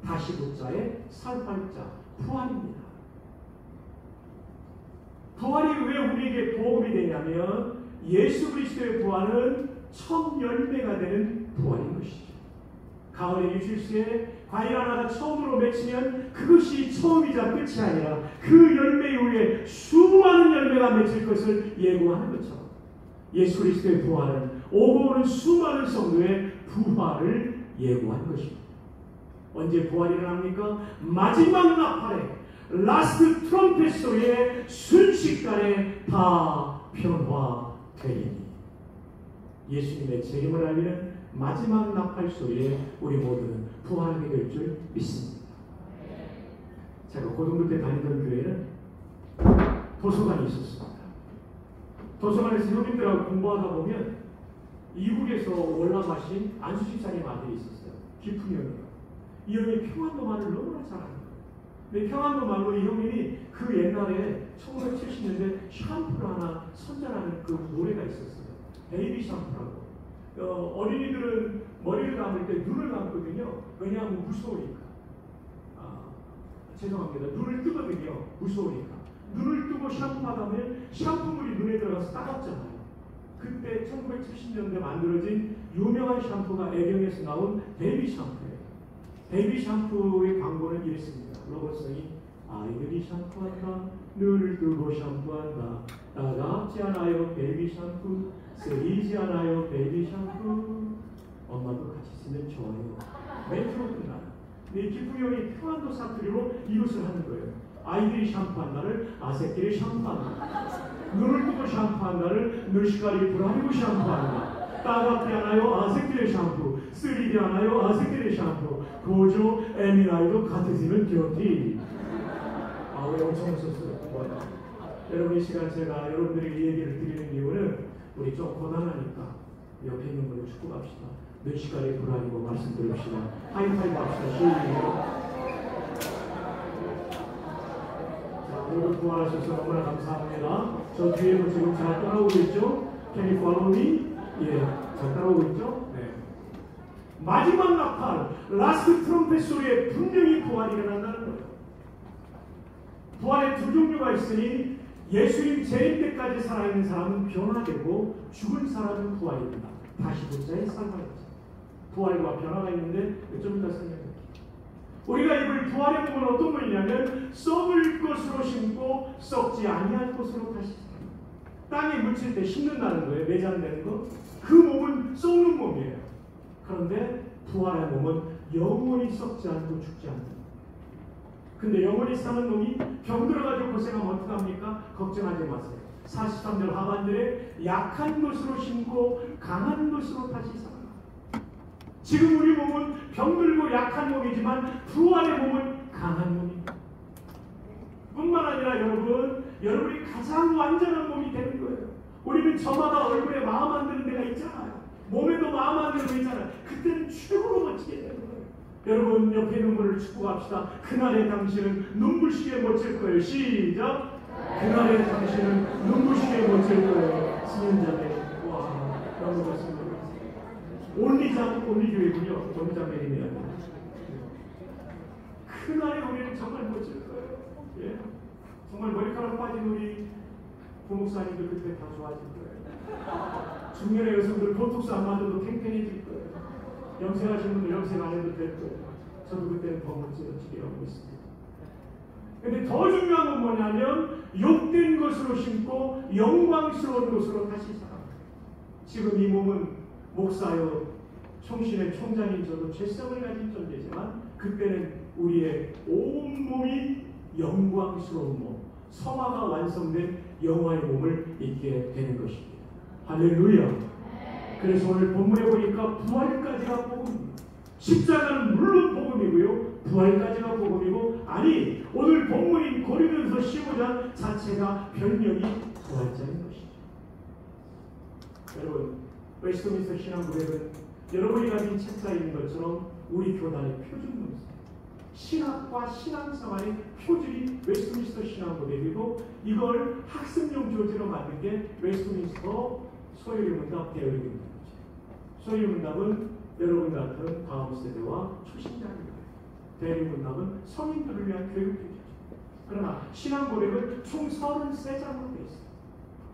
다시 붙자에 살팔자 부활입니다. 부활이 왜 우리에게 복음이 되냐면 예수 그리스도의 부활은 첫 열매가 되는 부활인 것이죠. 가을의 유실수에 과일 하나가 처음으로 맺히면 그것이 처음이자 끝이 아니라 그 열매 이후에 수많은 열매가 맺힐 것을 예고하는 것처럼 예수 그리스도의 부활은 오고 오는 수많은 성도의 부활을 예고하는 것입니다. 언제 부활이 일어납니까? 마지막 나팔에 라스트 트럼펫 소리에 순식간에 다 변화되리니 예수님의 재림을 알리는 마지막 나팔 소리에 우리 모두는 부활하게 될 줄 믿습니다. 제가 고등부 때 다니던 교회는 도서관이 있었습니다. 도서관에서 형님들하고 공부하다 보면 이국에서 올라가신 안수집사님 아들이 있었어요. 깊은 형님. 이 형이 평안도 말을 너무나 잘하는 거예요. 근데 평안도 말로 이 형님이 그 옛날에 1970년대 샴푸를 하나 선전하는 그 노래가 있었어요. 베이비 샴푸라고. 어린이들은 머리를 감을 때 눈을 감거든요. 왜냐하면 무서우니까. 죄송합니다. 눈을 뜨거든요. 무서우니까. 눈을 뜨고 샴푸하다면 샴푸물이 눈에 들어가서 따갑잖아요. 그때 1970년대 만들어진 유명한 샴푸가 애경에서 나온 베이비 샴푸예요. 베이비 샴푸의 광고는 이랬습니다. 로봇성이 아이들이 샴푸한다. 눈을 뜨고 샴푸한다. 따갑지 않아요. 베이비 샴푸. 쓰리지 않아요. 베이비 샴푸. 엄마도 같이 쓰면 좋아요. 멘트로 끝나요. 근데 기풍형이 평안도 사투리로 이것을 하는 거예요. 아이들이 샴푸한다를 아새끼리 샴푸한다. 눈을 뜨고 샴푸한다를 눈시까지 불안이고 샴푸한다. 따갑지 않아요. 아새끼리 샴푸. 쓰리지 않아요. 아새끼리 샴푸. 고조 에미나이도 같으시면 좋디. 왜 엄청 웃었어요. 여러분 이 시간 제가 여러분들에게 이 얘기를 드리는 이유는 우리 좀 고단하니까 옆에 있는 분을 축복합시다. 눈시까지 불안이고 말씀 들읍시다. 하이파이브 합시다. 시작. 오늘 부활하셔서 너무나 감사합니다. 저 뒤에도 지금 잘 따라오고 있죠? Can you follow me? 예, 잘 따라오고 있죠? 네. 마지막 나팔, 라스트 트럼펫 소리에 분명히 부활이 일어난다는 거예요. 부활의 두 종류가 있으니 예수님 재림 때까지 살아있는 사람은 변화되고 죽은 사람은 부활입니다. 다시 붙자에 살아있죠. 부활과 변화가 있는데 좀 이따 설명드릴게요. 우리가 입을 부활의 몸은 어떤 몸이냐면 썩을 것으로 심고 썩지 아니할 것으로 다시 땅에 묻힐 때 심는다는 거예요. 매장되는 거. 그 몸은 썩는 몸이에요. 그런데 부활의 몸은 영원히 썩지 않고 죽지 않는. 근데 영원히 사는 놈이 병 들어가지고 고생하면 어떡합니까? 걱정하지 마세요. 43절 하반절에 약한 것으로 심고 강한 것으로 다시 살아나. 지금 우리 몸은 병들고 약한 몸이지만 부활의 몸은 강한 몸입니다. 뿐만 아니라 여러분이 가장 완전한 몸이 되는 거예요. 우리는 저마다 얼굴에 마음 안 드는 데가 있잖아요. 몸에도 마음 안 드는 데 있잖아요. 그때는 최고로 멋지게 되는 거예요. 여러분 옆에 있는 분을 축복합시다. 그날의 당신은 눈부시게 멋질 거예요. 시작. 그날의 당신은 눈부시게 멋질 거예요. 수면자매. 와, 너무 좋습니다. 온리교회군요. 온리자매입니다. 그날에 우리는 정말 멋질 거예요. 예? 정말 머리카락 빠진 우리 부목사님들 그때 다 좋아질 거예요. 중년의 여성들 보톡스 안 맞아도 팽팽해질 거예요. 염색하신 분들 염색 안 해도 될 거예요. 저도 그때는 더 멋지게 하고 있습니다. 근데 더 중요한 건 뭐냐면 욕된 것으로 심고 영광스러운 것으로 다시 살아갑니다. 지금 이 몸은 목사요 총신의 총장인 저도 죄성을 가진 존재지만 그때는 우리의 온몸이 영광스러운 몸, 성화가 완성된 영화의 몸을 입게 되는 것입니다. 할렐루야. 그래서 오늘 본문에 보니까 부활까지가 복음입니다. 십자가는 물론 복음이고요. 부활까지가 복음이고, 아니 오늘 본문인 고린도서 15장 자체가 별명이 부활장인 것입니다. 여러분, 웨스트민스터 신앙고백은 여러분이 가진 책자에 있는 것처럼 우리 교단의 표준문입니다. 신학과 신앙생활의 표준이 웨스트민스터 신앙고백이고, 이걸 학습용 교재로 만든 게 웨스트민스터 소요리 문답 대여리 문답이죠. 소요리 문답은 여러분 같은 다음 세대와 초신자입니다. 대여리 문답은 성인들을 위한 교육 교재죠. 그러나 신앙고백은 총 33장으로 되어 있습니다.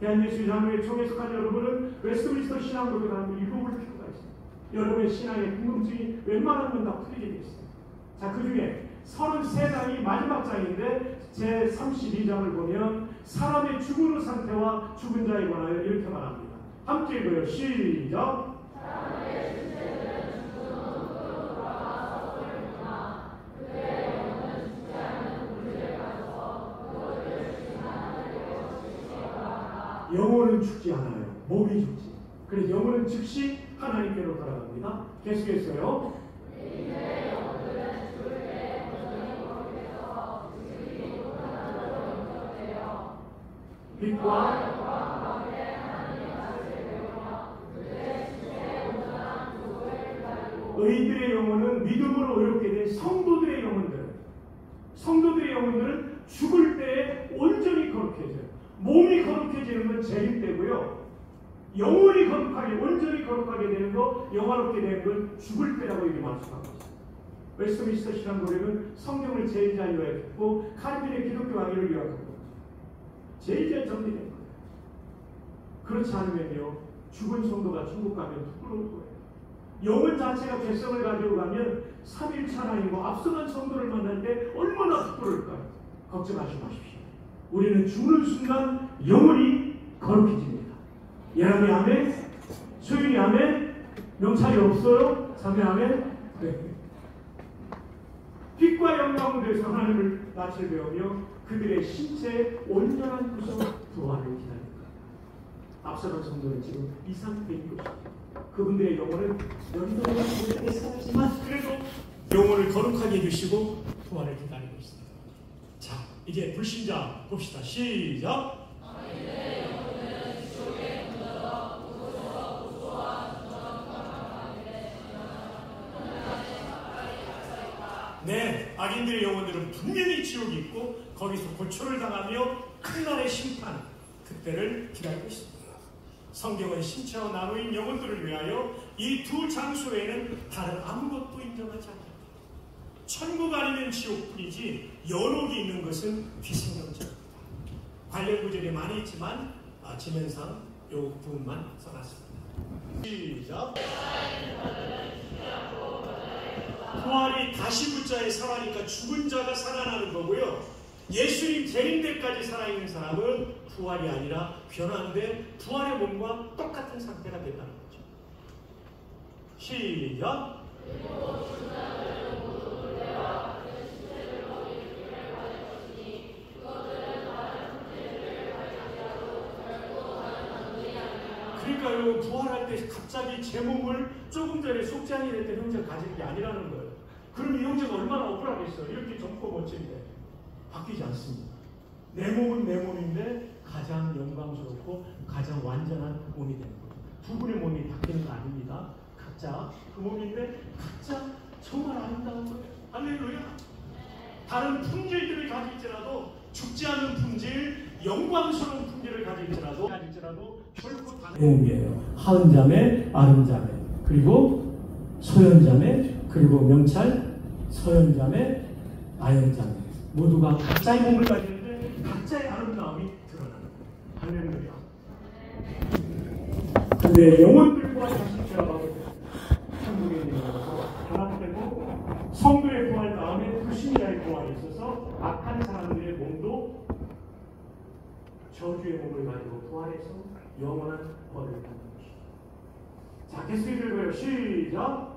대한예수장로회 총에 속한 여러분은 웨스트민스터 신앙고백을 한번 읽어볼 필요가 있습니다. 여러분의 신앙의 궁금증이 웬만하면 다 풀리게 되어 있습니다. 자, 그 중에 33장이 마지막 장인데 제 32장을 보면 사람의 죽은 후 상태와 죽은 자에 관하여 이렇게 말합니다. 함께 읽어요. 시작. 영혼은 죽지 않아요. 몸이 죽지. 그래서 영혼은 즉시 하나님께로 돌아갑니다. 계속해서요. 빛과 의인들의 영혼은 믿음으로 의롭게 된 성도들의 영혼들은 죽을 때에 온전히 거룩해져요. 몸이 거룩해지는 건 재림 때고요. 영혼이 온전히 거룩하게 되는 거, 영화롭게 되는 건 죽을 때라고 이렇게 말씀하고 있습니다. 웨스트민스터 신앙고백은 성경을 제일 잘 요약했고 칼빈의 기독교 강의를 요약하고 제일 잘 정리된 거예요. 그렇지 않으면요, 죽은 성도가 천국 가면 부끄러울 거예요. 영혼 자체가 죄성을 가지고 가면 3일차 하나님과 앞서간 성도를 만날 때 얼마나 부끄러울까요? 걱정하지 마십시오. 우리는 죽는 순간 영혼이 거룩해집니다. 예람이 아멘, 소윤이 아멘, 명찰이 없어요? 자매 아멘. 네. 빛과 영광을 위해서 하나님을 낯을 배우며 그들의 신체의 온전한 구성 부활을 기다립니다. 앞서간 성도는 지금 이 상태인 것입니다. 그분들의 영혼은 여기서 보이게 살지만 그래도 영혼을 거룩하게 해주시고 부활을 기다리고 있습니다. 자, 이제 불신자 봅시다. 시작. 네, 악인들의 영혼들은 분명히 지옥이 있고 거기서 고초를 당하며 큰날의 심판, 그때를 기다리고 있습니다. 성경은 신체와 나누인 영혼들을 위하여 이 두 장소에는 다른 아무것도 인정하지 않습니다. 천국 아니면 지옥뿐이지 연옥이 있는 것은 비성경적입니다. 관련 구절이 많이 있지만 지면상 이 부분만 써놨습니다. 시작. 부활이 다시 붙자에 살아니까 죽은 자가 살아나는 거고요. 예수님 재림 때까지 살아있는 사람은 부활이 아니라 변화인데 부활의 몸과 똑같은 상태가 된다는 거죠. 시작. 그러니까요, 부활할 때 갑자기 제 몸을 조금 전에 속죄한이 됐던 형제가 가진 게 아니라는 거예요. 그럼 이 형제가 얼마나 억울하겠어요. 이렇게 젊고 멋진데 바뀌지 않습니다. 내 몸은 내 몸인데 가장 영광스럽고 가장 완전한 몸이 되는 거죠. 두 분의 몸이 바뀌는 거 아닙니다. 각자 그 몸인데 각자 정말 아름다운 거예요. 할렐루야. 다른 품질들을 가질지라도 죽지 않는 품질, 영광스러운 품질을 가질지라도 결코 다른 내용이에요. 하은자매, 아름자매, 그리고 소연자매, 그리고 명찰, 서연자매, 아연자매 모두가 각자의 몸을 가지는데 각자의 아름다움이 드러나는 거예요. 할렐루야. 근데 영혼들과 다시 결합하고 천국에 있는 것으로 결합되고 성도의 부활 다음에 불신자의 부활이 있어서 악한 사람들의 몸도 저주의 몸을 가지고 부활해서 영원한 벌을 받는 것이죠. 자, 계속 읽어요. 시작.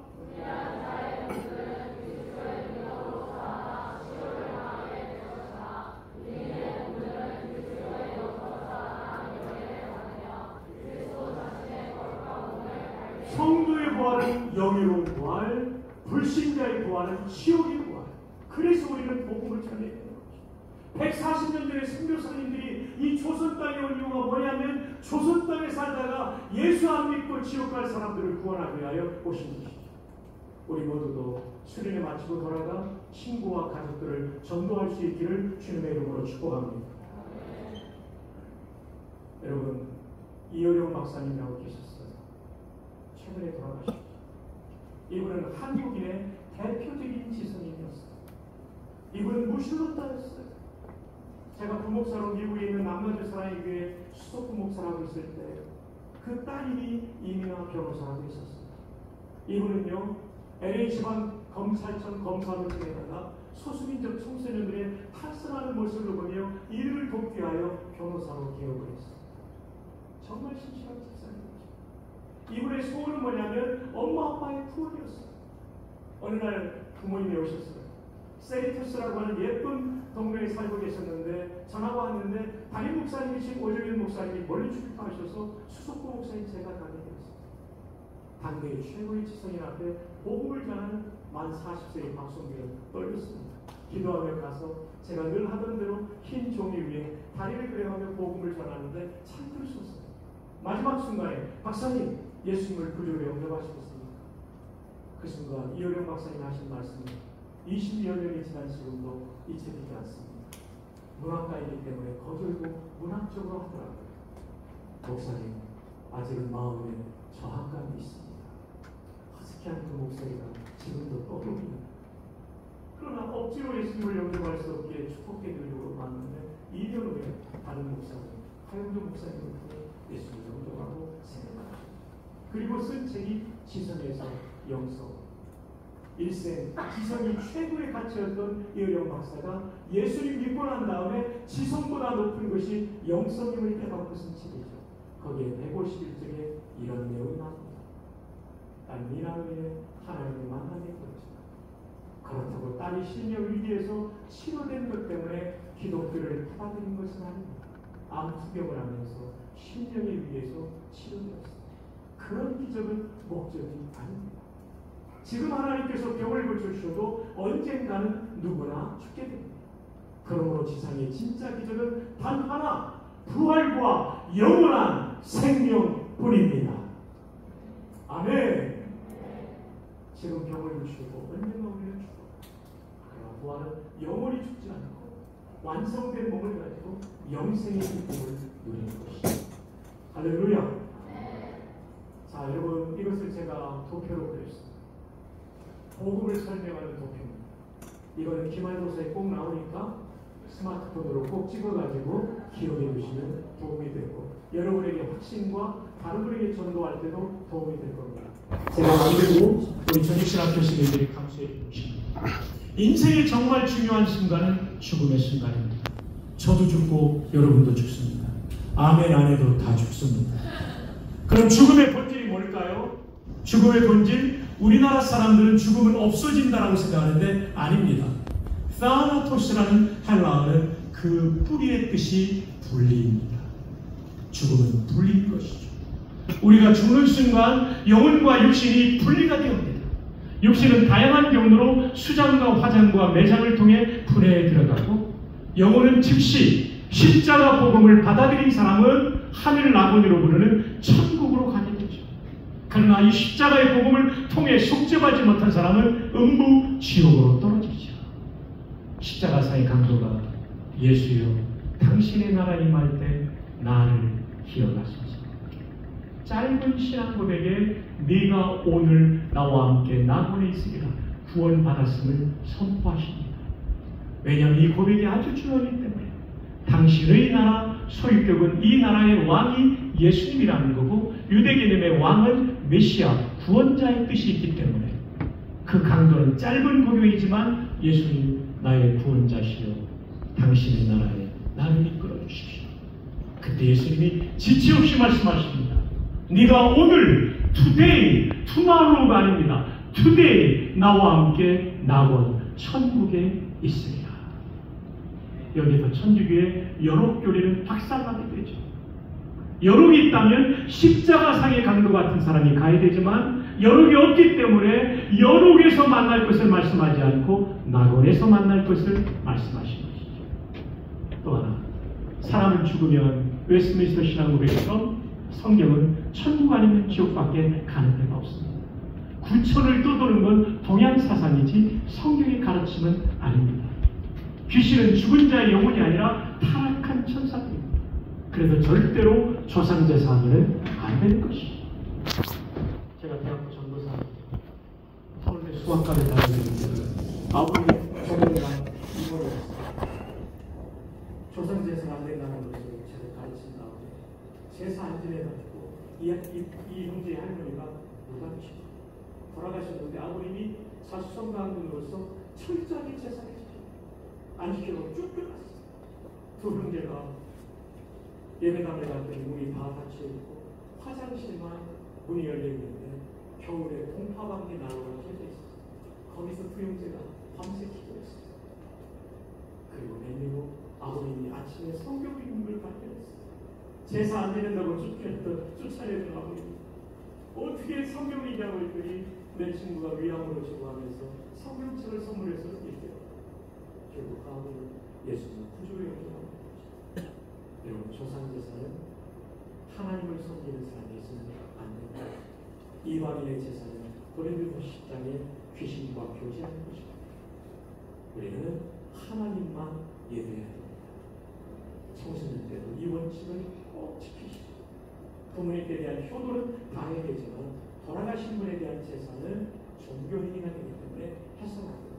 성도의 부활은 영예로운 부활, 불신자의 부활은 지옥의 부활. 그래서 우리는 복음을 전해야 되는 거죠. 140년 전에 선교사님들이 이 조선 땅에 온 이유가 뭐냐면 조선 땅에 살다가 예수 안 믿고 지옥 갈 사람들을 구원하기 위하여 오신 것이죠. 우리 모두도 수련회 마치고 돌아가 친구와 가족들을 전도할 수 있기를 주님의 이름으로 축복합니다. 여러분, 이효령 박사님이라고 계셨어요. 최근에 돌아가셨죠. 이분은 한국인의 대표적인 지성인이었어요. 이분은 무신론자였어요. 제가 부목사로 미국에 있는 남마주사랑의 교회 수석 부목사라고 있을 때 그 따님이 이민아 변호사라고 있었어요. 이분은요 LA 지방 검찰청 검사로 지내다가 소수민족 청소년들의 탈선하는 모습을 보며 이를 돕기 위하여 변호사로 개업을 했어요. 정말 신실한 집사님이죠. 이분의 소원은 뭐냐면 엄마 아빠의 후원이었어요. 어느 날 부모님이 오셨어요. 세리투스라고 하는 예쁜 동네에 살고 계셨는데 전화가 왔는데 담임 목사님이신 오정일 목사님이 멀리 출입하셔서 수석부 목사님 제가 가게 되었습니다. 당대의 최고의 지성인 앞에 복음을 전하는 만 40세의 박성규는 떨렸습니다. 기도하며 가서 제가 늘 하던 대로 흰 종이 위에 다리를 그려가며 복음을 전하는데 참들 수 없어요. 마지막 순간에 박사님 예수님을 구주로 영접하시겠습니까? 그 순간 이효령 박사님이 하신 말씀은 20여 년이 지난 지금도 잊혀지지 않습니다. 문학가이기 때문에 거들고 문학적으로 하더라고요. 목사님, 아직은 마음에 저항감이 있습니다. 허스키한 그 목소리가 지금도 떠오릅니다. 그러나 억지로 예수님을 영접할 수 없기에 축복해 드리려고 왔는데 2년 후에 다른 목사님, 하영조 목사님을 통해 예수님을 영접하고 생각하셨습니다. 그리고 쓴 책이 지성에서 영성. 일생 지성이 최고의 가치였던 이효령 박사가 예수님 믿고 난 다음에 지성보다 높은 것이 영성임을 깨닫고 쓴 책이죠. 거기에 151쪽에 이런 내용이 나옵니다. 난 미나은에 하나님을 만나게 되었지만 그렇다고 딸이 심령 위기에서 치료된 것 때문에 기독교를 받아들인 것은 아닙니다. 암 투병을 하면서 심령의 위기에서 치료되었습니다. 그런 기적은 목적이 아닙니다. 지금 하나님께서 병을 고쳐주셔도 언젠가는 누구나 죽게 됩니다. 그러므로 지상의 진짜 기적은 단 하나, 부활과 영원한 생명뿐입니다. 아멘. 지금 병을 고치고 언젠가 우리는 죽어. 그러나 부활은 영원히 죽지 않고 완성된 몸을 가지고 영생의 기쁨을 누리는 것입니다. 할렐루야. 자, 여러분, 이것을 제가 도표로 그렸습니다. 복음을 설명하는 도표입니다. 이거는 기말고사에 꼭 나오니까 스마트폰으로 꼭 찍어가지고 기록해 두시면 도움이 되고 여러분에게 확신과 다른 분에게 전도할 때도 도움이 될 겁니다. 제가 만들고 우리 전익신학 교수님들이 감수해 주십니다. 인생의 정말 중요한 순간은 죽음의 순간입니다. 저도 죽고 여러분도 죽습니다. 아멘 안 해도 다 죽습니다. 그럼 죽음의 본질이 뭘까요? 죽음의 본질, 우리나라 사람들은 죽음은 없어진다라고 생각하는데 아닙니다. 타나토스라는 헬라어는 그 뿌리의 뜻이 분리입니다. 죽음은 분리인 것이죠. 우리가 죽는 순간 영혼과 육신이 분리가 되옵니다. 육신은 다양한 경로로 수장과 화장과 매장을 통해 분해에 들어가고 영혼은 즉시 십자가 복음을 받아들인 사람은 하늘 라보니로 부르는 천국으로 가게 되죠. 그러나 이 십자가의 복음을 통해 속죄받지 못한 사람은 음부 지옥으로 떨어지죠. 십자가사의 강도가 예수여 당신의 나라 임할 때 나를 기억하소서. 짧은 신앙 고백에 네가 오늘 나와 함께 낙원에 있으리라 구원받았음을 선포하십니다. 왜냐하면 이 고백이 아주 중요하기 때문에 당신의 나라, 소유격은 이 나라의 왕이 예수님이라는 거고 유대개념의 왕은 메시아, 구원자의 뜻이 있기 때문에 그 강도는 짧은 고백이지만 예수님 나의 구원자시여 당신의 나라에 나를 이끌어 주십시오. 그때 예수님이 지체 없이 말씀하십니다. 네가 오늘 today, tomorrow가 아닙니다. today 나와 함께 낙원, 천국에 있으리라. 여기서 천주교의 여록교리는 박살나게 되죠. 여록이 있다면 십자가상의 강도 같은 사람이 가야 되지만 여록이 없기 때문에 여록에서 만날 것을 말씀하지 않고 낙원에서 만날 것을 말씀하신 것이죠. 또 하나, 사람은 죽으면 웨스트민스터 신앙고백처럼 성경은 천국 아니면 지옥밖에 가는 데가 없습니다. 구천을 떠도는 건 동양 사상이지 성경의 가르침은 아닙니다. 귀신은 죽은 자의 영혼이 아니라 타락한 천사들입니다. 그래서 절대로 조상제사하면 안 되는 것이죠. 제가 대학교 전도사 서울대 수학과를 다니는데 아버지 전도가 이번에 조상제사가 안 된다는 것을 제가 가르친 다음에 제사 안 지내가지고 이 형제의 할머니가 무당이시고 돌아가셨는데 아버님이 자수성가함으로써 철저하게 제사를 안 지켜고 쭉 끝났어요. 두 형제가 예배당에 갔더니 문이 다 닫혀있고 화장실만 문이 열려있는데 겨울에 동파방이 나오가 켜져 있었어요. 거기서 두 형제가 밤새 기도했어요. 그리고 내일 후 아버님이 아침에 성경 읽음을 발견했어요. 제사 안 되는다고 쫓아내던 아버님이 어떻게 성경 읽냐고 했더니 내 친구가 위암으로 죽어가면서 성경책을 선물해서 읽게요. 결국 아버님은 예수님 구주로 영접하는 거죠. 여러분, 조상제사는 하나님을 섬기는 사람이 있으면 안 됩니다. 이방인의 제사는 고린도서 10장에 귀신과 교제하는 것입니다. 우리는 하나님만 예배해야 됩니다. 청소년 때도 이 원칙을 꼭 지키시고 부모님께 대한 효도는 다 해야 되지만 돌아가신 분에 대한 제사는 종교행위가 되기 때문에 해서는 안 됩니다.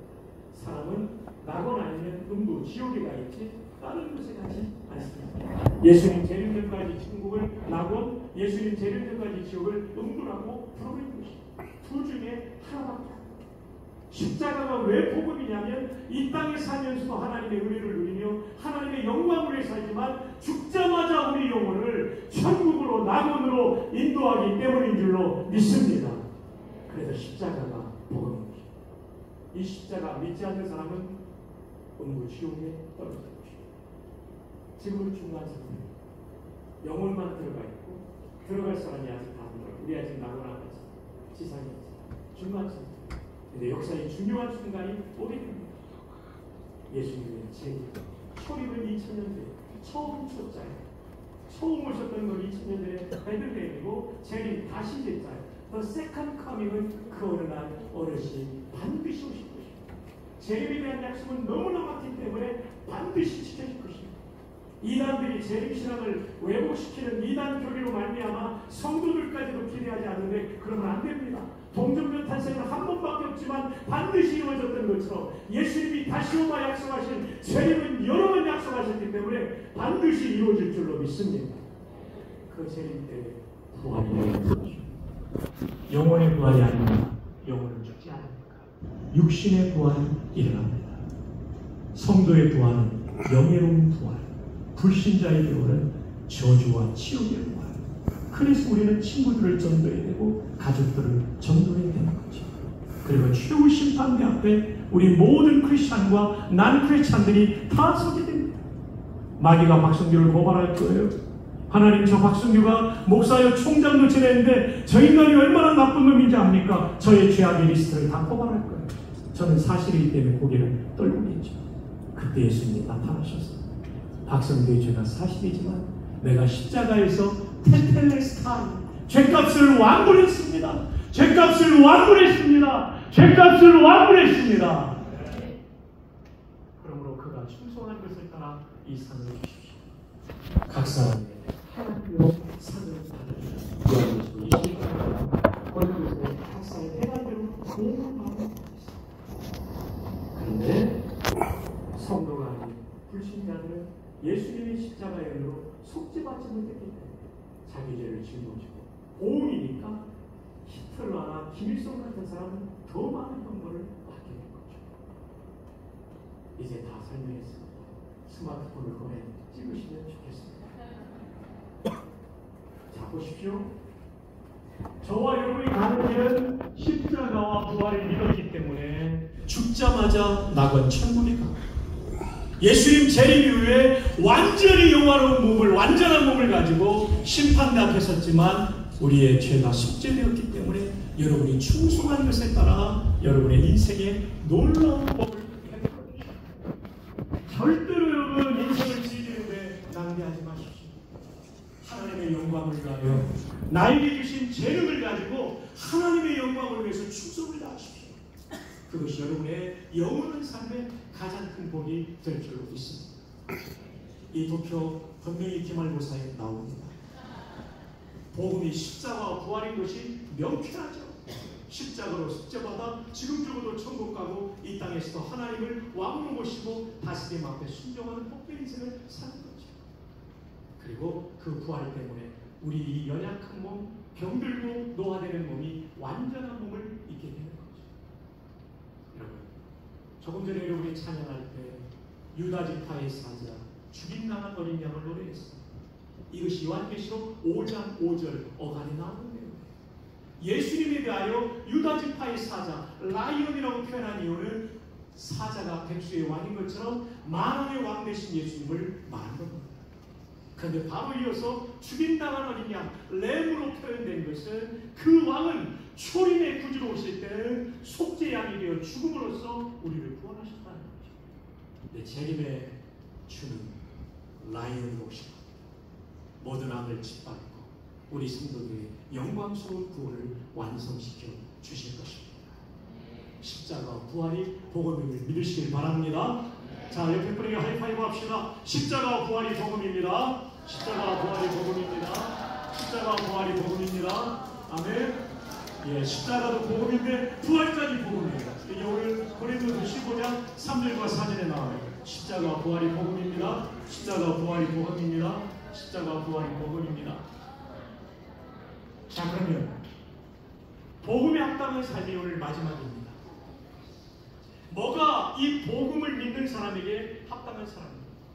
사람은 낙원 아니면 음부, 지옥에 가 있지 다른 곳에 가지 않습니다. 예수님 재림 전까지 천국을 낙원, 예수님 재림 전까지 지옥을 음부라고 부르는 것입니다. 둘 중에 하나밖에 안 됩니다. 십자가가 왜 복음이냐면 이 땅에 살면서도 하나님의 은혜를 누리며 하나님의 영광을 위해 살지만 죽자마자 우리 영혼을 천국으로 낙원으로 인도하기 때문인 줄로 믿습니다. 그래서 십자가가 복음입니다. 이 십자가 믿지 않는 사람은 음부 지옥에 떨어질 것입니다. 지금은 중요한 상태입니다. 영혼만 들어가 있고 들어갈 사람이 아직 다 없어요. 우리 아직 낙원 안에 있어요. 지상에 있어요. 중요한 상태. 근데 역사의 중요한 순간이 오게 됩니다. 예수님의 재림. 초림은 2000년 전에 처음 초자예요. 처음 오셨던 건 2000년 전에 베들레헴이고 재림 다시 제자예요. The second coming은 그 어느 날 어르신 반드시 오실 것입니다. 재림에 대한 약속은 너무나 많기 때문에 반드시 지켜질 것입니다. 이단들이 재림신앙을 왜곡시키는 이단 교리로 말미암아 성도들까지도 기대하지 않는데 그러면 안 됩니다. 동정면 탄생은 한 번밖에 없지만 반드시 이루어졌던 것처럼 예수님이 다시 오마 약속하신 재림은 여러 번 약속하셨기 때문에 반드시 이루어질 줄로 믿습니다. 그 재림 때 부활이 일어나는 것입니다. 영혼의 부활이 아닙니다. 영혼은 죽지 않습니까? 육신의 부활이 일어납니다. 성도의 부활은 영예로운 부활, 불신자의 부활은 저주와 치욕의 부활. 그래서 우리는 친구들을 전도해야 되고 가족들을 전도해야 되는 거죠. 그리고 최후 심판대 앞에 우리 모든 크리스찬과 난 크리스찬들이 다 서게 됩니다. 마귀가 박성규를 고발할 거예요. 하나님, 저 박성규가 목사여 총장도 지냈는데 저 인간이 얼마나 나쁜 놈인지 압니까? 저의 죄악의 리스트를 다 고발할 거예요. 저는 사실이기 때문에 고개를 떨고 있죠. 그때 예수님이 나타나셨어요. 박성규의 죄가 사실이지만 내가 십자가에서 테텔레스타이 죄값을 완불했습니다. 죄값을 완불했습니다. 죄값을 완불했습니다. 그러므로 그가 충성한 것을 따라 이 상을 주십시오. 각 사람에게 하나님으로 상을 받으시오. 거기서 각 사람의 해관대로 공을 받는 그런데 성도가 아닌 불신자들은 예수님의 십자가의 은혜로 속죄받지 못했기 때문에 자기 죄를 짊어지고 보험이니까 히틀러나 김일성 같은 사람은 더 많은 형벌을 받게 된 거죠. 이제 다 설명했습니다. 스마트폰을 꺼내 찍으시면 좋겠습니다. 자, 보십시오. 저와 여러분이 가는 길은 십자가와 부활을 믿었기 때문에 죽자마자 낙원 천국에 갑니다. 예수님 재림 이후에 완전히 영화로운 몸을, 완전한 몸을 가지고 심판대 앞에 섰지만 우리의 죄가 속죄되었기 때문에 여러분이 충성한 것에 따라 여러분의 인생에 놀라운 법을 베풀어주십시오. 절대로 여러분 인생을 즐기는데 낭비하지 마십시오. 하나님의 영광을 위하여 나에게 주신 재능을 가지고 하나님의 영광을 위해서 충성을 다하십시오. 그것이 여러분의 영원한 삶의 가장 큰 복이 될 줄 믿습니다. 이 도표 분명히 기말고사에 나옵니다. 복음이 십자가와 부활인 것이 명쾌하죠. 십자가로 속죄받아 지금 죽어도 천국 가고 이 땅에서도 하나님을 왕으로 모시고 다스림 앞에 순종하는 복된 인생을 사는 거죠. 그리고 그 부활 때문에 우리 이 연약한 몸, 병들고 노화되는 몸이 완전한 몸을 잊게 되는 거죠. 여러분, 조금 전에 여러분이 찬양할 때 유다 지파의 사자, 죽임당한 어린 양을 노래했습니다. 이것이 요한계시록 5장 5절 어간에 나오는 내용이에요. 예수님에 대하여 유다 지파의 사자, 라이온이라고 표현한 이유는 사자가 백수의 왕인 것처럼 만왕의 왕 되신 예수님을 말하는 겁니다. 그런데 바로 이어서 죽임당한 어린 양, 램으로 표현된 것은 그 왕은 초림의 구주로 오실 때는 속죄양이 되어 죽음으로써 우리를 구원하셨다는 거죠. 내 재림의 주는 라이온으로 오시고 모든 악을 짓밟고 우리 성도들의 영광스러운 구원을 완성시켜 주실 것입니다. 십자가 부활이 복음임을 믿으시길 바랍니다. 자, 옆에 분에게 하이파이브 합시다. 십자가 부활이 복음입니다. 십자가 부활이 복음입니다. 십자가 부활이 복음입니다. 아멘. 예, 십자가도 복음인데 부활까지 복음입니다. 이게 오늘 고린도서 15장 3절과 4절에 나와요. 십자가 부활이 복음입니다. 십자가 부활이 복음입니다. 십자가 부활이 복음입니다. 자, 그러면 복음에 합당한 삶이 오늘 마지막입니다. 뭐가 이 복음을 믿는 사람에게 합당한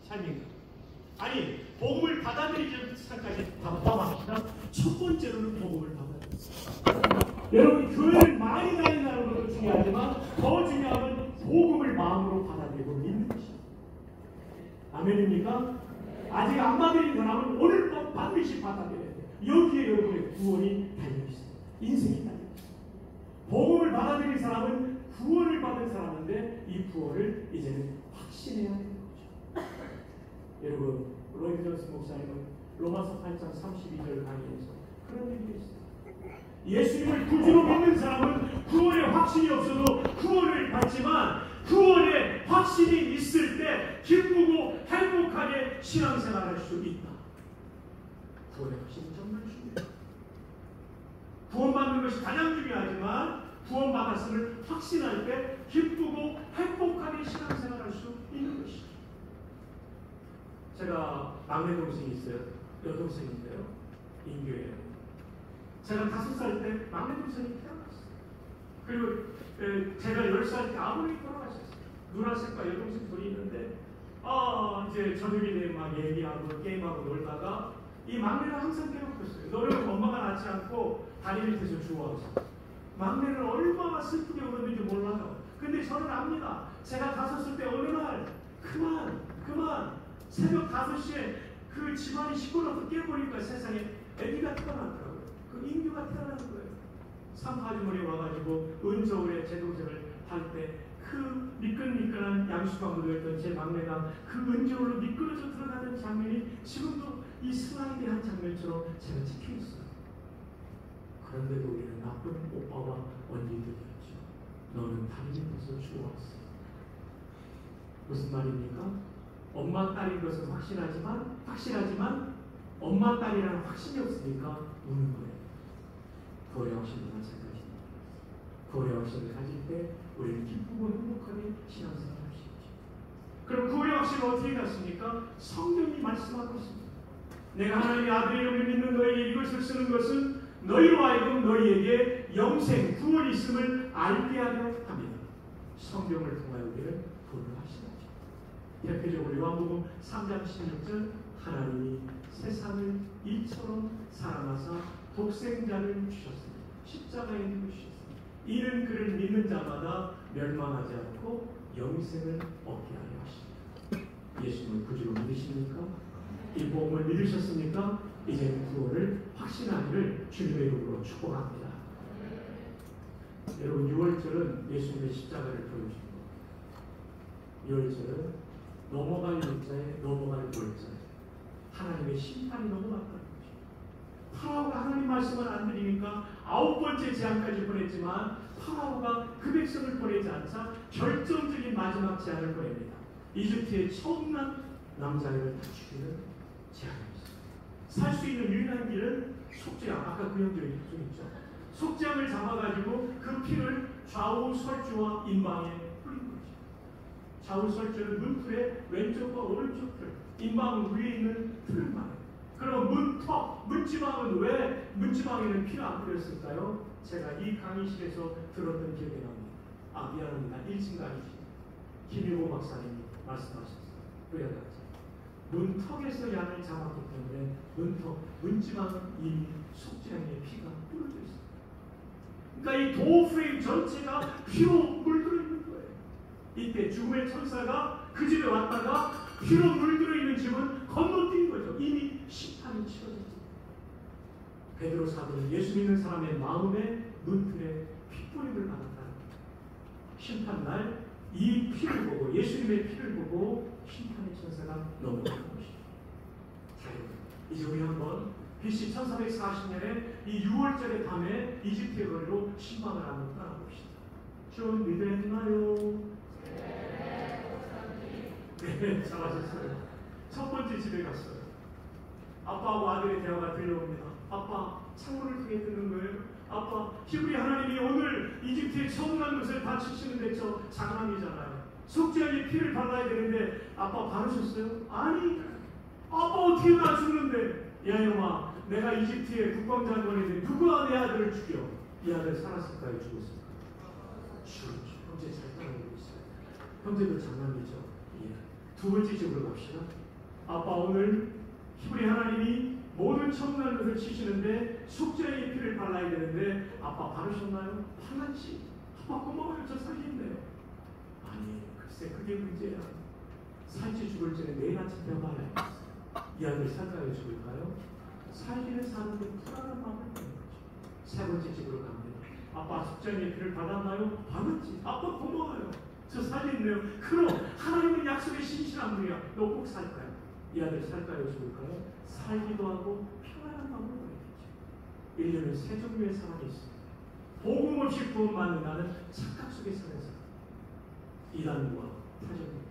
삶인가? 아니, 복음을 받아들이기 전까지 답답합시다. 첫 번째로는 복음을 받아들입니다. 여러분, 교회를 많이 다닌다는 것도 중요하지만 더 중요한 건 복음을 마음으로 받아들이고 믿는 것입니다. 아멘입니까? 아직 안 받아들인 사람은 오늘 또 반드시 받아들여야 돼요. 여기에 여러분의 구원이 달려있어요. 인생이 달려있어요. 복음을 받아들인 사람은 구원을 받은 사람인데 이 구원을 이제는 확신해야 되는 거죠. 여러분, 로이드 존스 목사님은 로마서 8장 32절 강의에서 그런 얘기를 했어요. 예수님을 구주로 믿는 사람은 구원의 확신이 없어도 구원을 받지만 구원의 확신이 있을 때 기쁘고 행복하게 신앙생활할 수 있다. 구원의 확신이 정말 중요해요. 구원받는 것이 가장 중요하지만 구원받았음을 확신할 때 기쁘고 행복하게 신앙생활할 수 있는 것이죠. 제가 막내 동생이 있어요. 여동생인데요. 인교예요. 제가 5살 때 막내 동생이 태어났어요. 그리고 제가 10살 때 아버님이 돌아가셨어요. 누나색과 여동생 둘이 있는데 이제 저녁이 되면 막 얘기하고 게임하고 놀다가 이 막내를 항상 괴롭혔어요. 너를 엄마가 낳지 않고 다리 밑에서 주워왔어. 막내를 얼마나 슬프게 울었는지 몰라요. 근데 저는 압니다. 제가 5살 때 어느 날 그만 새벽 5시에 그 집안이 시끄러워서 깨보니까 세상에 아기가 태어났더라고요. 그 인규가 태어나는 거예요. 삼파주머니 와가지고 은저울에 제 동생을 할 때 그 미끈미끈한 양수가 묻어있던 제 막내가 그 은저울로 미끄러져 들어가는 장면이 지금도 이 승환에 대한 장면처럼 제가 찍혀있어요. 그런데도 우리는 나쁜 오빠와 언니들이었죠. 너는 다리 밑에서 죽어왔어. 무슨 말입니까? 엄마 딸인 것은 확실하지만 엄마 딸이라는 확신이 없으니까 우는 거예요. 구원의 확신도 마찬가지입니다. 구원의 확신을 가질 때 우리는 기쁘고 행복하게 신앙생활 할 수 있죠. 그럼 구원의 확신은 어떻게 갔습니까? 성경이 말씀하고 있습니다. 내가 하나님의 아들의 이름을 믿는 너에게 이것을 쓰는 것은 너희로 하여금 너희에게 영생, 구원이 있음을 알게 하려 합니다. 성경을 통하여 우리를 구원을 하시죠. 대표적으로 요한복음 3장 16절 하나님이 세상을 이처럼 사랑하사 독생자를 주셨습니다. 십자가에 죽으셨습니다. 이는 그를 믿는 자마다 멸망하지 않고 영생을 얻게 하려 하십니다. 예수님을 구주로 믿으십니까? 이 복음을 믿으셨습니까? 이제 구원을 확신하기를 주님의 이름으로 축복합니다. 여러분 6월절은 예수님의 십자가를 보여줍니다. 6월절은 넘어갈 문자에 넘어갈 골자에 하나님의 심판이 넘어갔다는 거죠. 파라오가 하나님 말씀을 안 들으니까 9번째 재앙까지 보냈지만 파라오가 그 백성을 보내지 않자 결정적인 마지막 재앙을 보냅니다. 이집트의 처음 난 남자아이를 다 죽이는 재앙이었어요. 살 수 있는 유일한 길은 속죄양, 아까 그 형제의 좀 있죠. 속죄양을 잡아가지고 그 피를 좌우 설주와 인방에 뿌린 거죠. 좌우 설주는 문틀의 왼쪽과 오른쪽 틀, 인방은 위에 있는 틀을 말해요. 그럼 문지방은 왜 문지방에는 피가 안 뿌렸을까요? 제가 이 강의실에서 들었던 기억이 납니다. 미안합니다. 1층 강의실 김일호 박사님이 말씀하셨어요. 왜냐하면 문턱에서 양을 잡았기 때문에 문지방은 이미 속죄양의 피가 뿌려져 있습니다. 그러니까 이 도어 프레임 전체가 피로 물들어 있는 거예요. 이때 죽음의 천사가 그 집에 왔다가 피로 물들어 있는 집은 건너뛴 거죠. 이미 심판이 치러졌습니다. 베드로 사도는 예수 믿는 사람의 마음에 문틀에 핏뿌림을 받았다는 거예요. 심판날 이 피를 보고 예수님의 피를 보고 심판의 천사가 넘어가는 것이죠. 자, 이제 우리 한번 BC 1440년에 이 6월절의 밤에 이집트의 거리로 신방을 한번 따라봅시다. 준비됐나요? 네, 잘하셨어요. 첫 번째 집에 갔어요. 아빠하고 아들의 대화가 들려옵니다. 아빠, 창문을 통해 듣는 거예요. 아빠, 히브리 하나님이 오늘 이집트에 처음 난 것을 다 치시는데 저 장난이잖아요. 속죄양의 피를 발라야 되는데 아빠 바르셨어요? 아니, 아빠 어떻게 나 죽는데? 야 이놈아, 내가 이집트의 국방장관인데 누가 내 아들을 죽여? 이 아들 살았을까요? 죽었을까요? 죽었죠. 형제 잘 따라오고 있어요. 형제도 장난이죠. 예. 두 번째 집으로 갑시다. 아빠, 오늘 히브리 하나님이 모든 청난 것을 치시는데 속죄의 피를 발라야 되는데 아빠 바르셨나요? 발랐지. 아빠 고마워요. 저 살겠네요. 아니, 글쎄 그게 문제야. 살지 죽을지는 내일 아침 병하라. 이 아들 살까요? 죽을까요? 살기는 사는데 불안한 마음을 갖는 거죠. 세 번째 집으로 갑니다. 아빠 속죄의 피를 받았나요? 받았지. 아빠 고마워요. 저 살겠네요. 그럼 하나님은 약속의 신실한 분이야. 너 꼭 살까요? 이 아들 살까요? 죽을까요? 살기도 하고 평안한 마음을 가지겠죠. 1년에 세 종류의 사람이 있습니다. 복음 없이 구원받는다는 착각 속에 사는 사람. 이단과 타전입니다.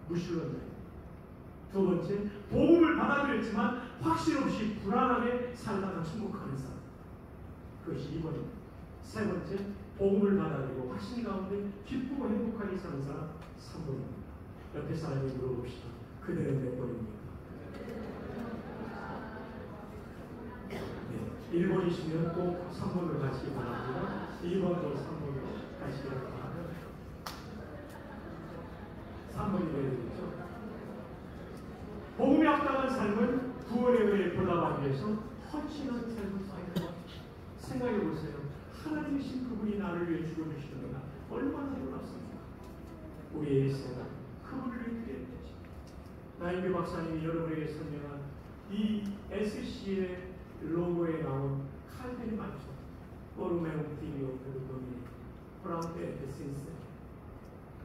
무신론자입니다. 두 번째, 복음을 받아들였지만 확신 없이 불안하게 살다가 침묵하는 사람. 그것이 2번입니다. 세 번째, 복음을 받아들이고 확신 가운데 기쁘고 행복하게 사는 사람 3번입니다. 옆에 사람이 물어봅시다. 그들은 몇 번입니까? 네, 1번이시면 꼭 3번으로 가시기 바랍니다. 2번도 3번으로 가시기 바랍니다. 3번이 되어야 되겠죠? 복음에 합당한 삶은 구원에 의해 보답하기 위해서 헌신한 삶을 살아야 생각해 보세요. 하나님이신 그분이 나를 위해 죽어주시는구나. 얼마나 놀랍습니까? 우리의 일생은 그분을 위해 되지. 나인규 박사님이 여러분에게 설명한 이 SC의 로고에 나온 칼들이 많죠. 오르메움 디리오 그리고니 프랑테 에센스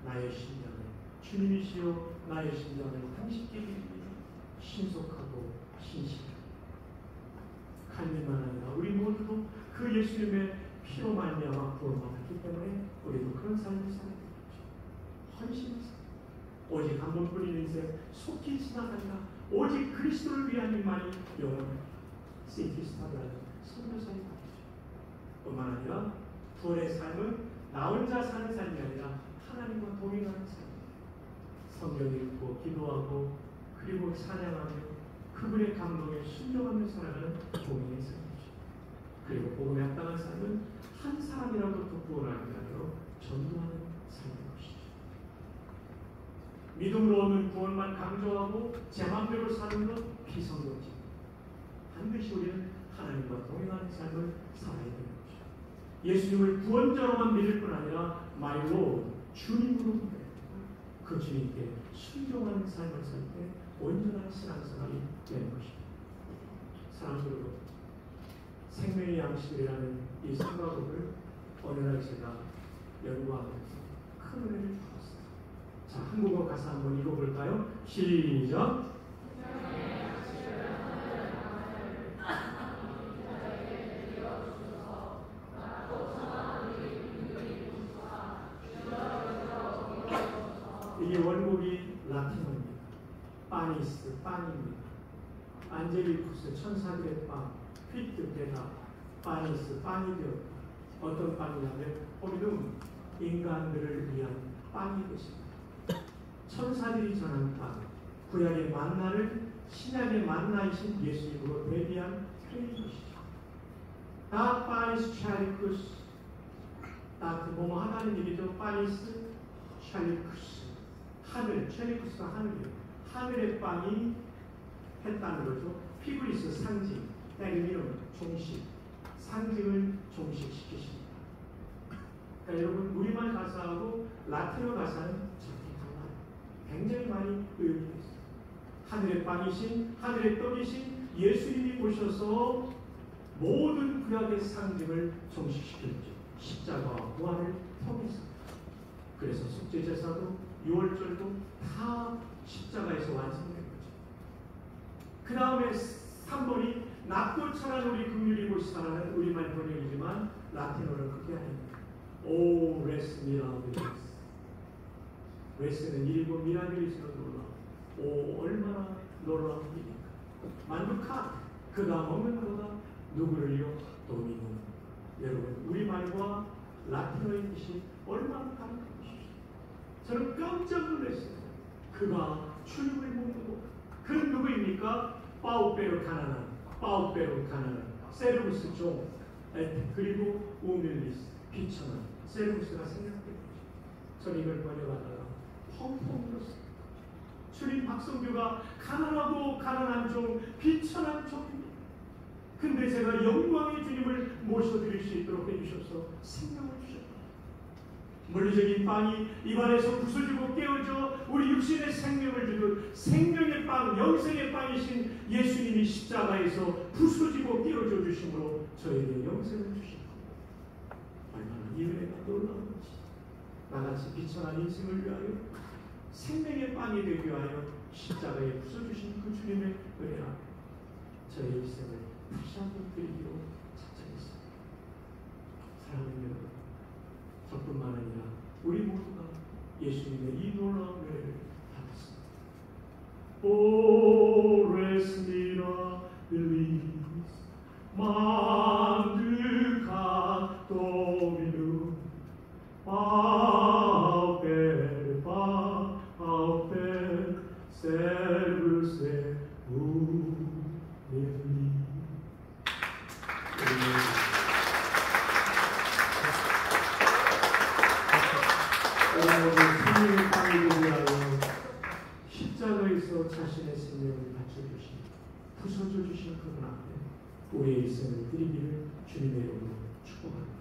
나의 심장을 주님이시여 나의 심장을 당신께 드립니다. 신속하고 신실하게 칼들만 아니라 우리 모두 우리도 그 예수님의 피로 말미암아 구원받았기 때문에 우리도 그런 삶을 살아야 되죠. 헌신해서 오직 한 번뿐인 인생 속히 지나간다. 오직 그리스도를 위한 일만이 영원한 시티스타라는 선교사의 말이죠. 뿐만 아니라 부활의 삶은 나 혼자 사는 삶이 아니라 하나님과 동행하는 삶입니다. 성경 읽고 기도하고 그리고 찬양하며 그분의 감동에 순종하며 살아가는 동행의 삶이죠. 그리고 복음에 합당한 삶은 한 사람이라도 더 구원하는 게 아니라 전도하는 삶인 것이죠. 믿음으로 얻는 구원만 강조하고 제 마음대로 사는 것 비성경적입니다. 반드시 우리는 하나님과 동행하는 삶을 살아야 되는 것이죠. 예수님을 구원자로만 믿을 뿐 아니라 My Lord, 주님으로 믿어야 그 주님께 순종하는 삶을 살 때 온전한 신앙생활이 되는 것입니다. 사랑하는 여러분, 생명의 양식이라는 이 생각을 어느 날 제가 연구하면서 큰 은혜를 받았어요. 자, 한국어 가사 한번 읽어볼까요? 시작! 이게 원곡이 라틴어입니다. 파니스, 빵입니다. 안젤리쿠스, 천사들의 빵, 휘트, 베다, 파니스, 빵이 되었다. 어떤 빵이냐면 오늘은 인간들을 위한 빵이 것입니다. 천사들이 전한 빵, 구약의 만나를 신약의 만나이신 예수님으로 대비한 표현인 것이죠. 다 파니스 찰리쿠스, 다 뭐뭐 하다는 얘기죠. 파니스 찰리쿠스, 하늘, 찰리쿠스가 하늘이에요. 하늘의 빵이 했다는 거죠. 피브리스 상징, 때리면 종식, 상징을 종식시키십니다. 그러니까 여러분 우리말 가사하고 라틴어 가사는 저렇게 달라요. 굉장히 많이 의미가 있어요. 하늘의 빵이신, 하늘의 떡이신 예수님이 오셔서 모든 구약의 상징을 종식시켰죠. 십자가와 부활을 통해서. 그래서 속죄제사도 6월절도 다 십자가에서 완성된 거죠. 그 다음에 3번이 낮고 천한 우리 긍휼히 보시라는 우리말 번역이지만 라틴어는 그게 아닙니다. 오 레스 미라클리스. 레스는 일이고 미라클리스는 놀라워. 오 얼마나 놀라운 일입니까. 만두카 그 다음 없는 거다. 누구를요? 도미노. 여러분 우리말과 라틴어의 뜻이 얼마나 다른 것이죠. 저는 깜짝 놀랐어요. 그가 출입을 못하고 그 누구입니까? 파우페로 가난한, 파우페로 가난한 세르부스 종, 그리고 우밀리스 비천한 세르부스가 생각된 거죠. 저는 이걸 번역하다가 펑펑 울었어요. 출입 박성규가 가난하고 가난한 종, 비천한 종입니다. 근데 제가 영광의 주님을 모셔드릴 수 있도록 해주셔서 생명을 주셨다. 물리적인 빵이 입안에서 부서지고 깨어져 우리 육신의 생명을 주는 생명의 빵, 영생의 빵이신 예수님이 십자가에서 부서지고 깨어져 주심으로 저에게 영생을 주십니다. 얼마나 이 은혜가 놀라운지. 나같이 비천한 인생을 위하여 생명의 빵이 되기 위하여 십자가에 부서주신 그 주님의 은혜 앞에 저의 일생을 다시 한번 드리기로 작정했습니다. 사랑하는 여러분, 저뿐만 아니라 우리 모두가 예수님의 이 놀라운 은혜를 받았습니다. O res mirabilis manducat Dominum pauper pauper servus eumili. 생명의 빵이 되기 위하여 십자가에서 자신의 생명을 바쳐주신 부서져 주신 그분 앞에 우리의 일생을 드리기를 주님의 이름으로 축복합니다.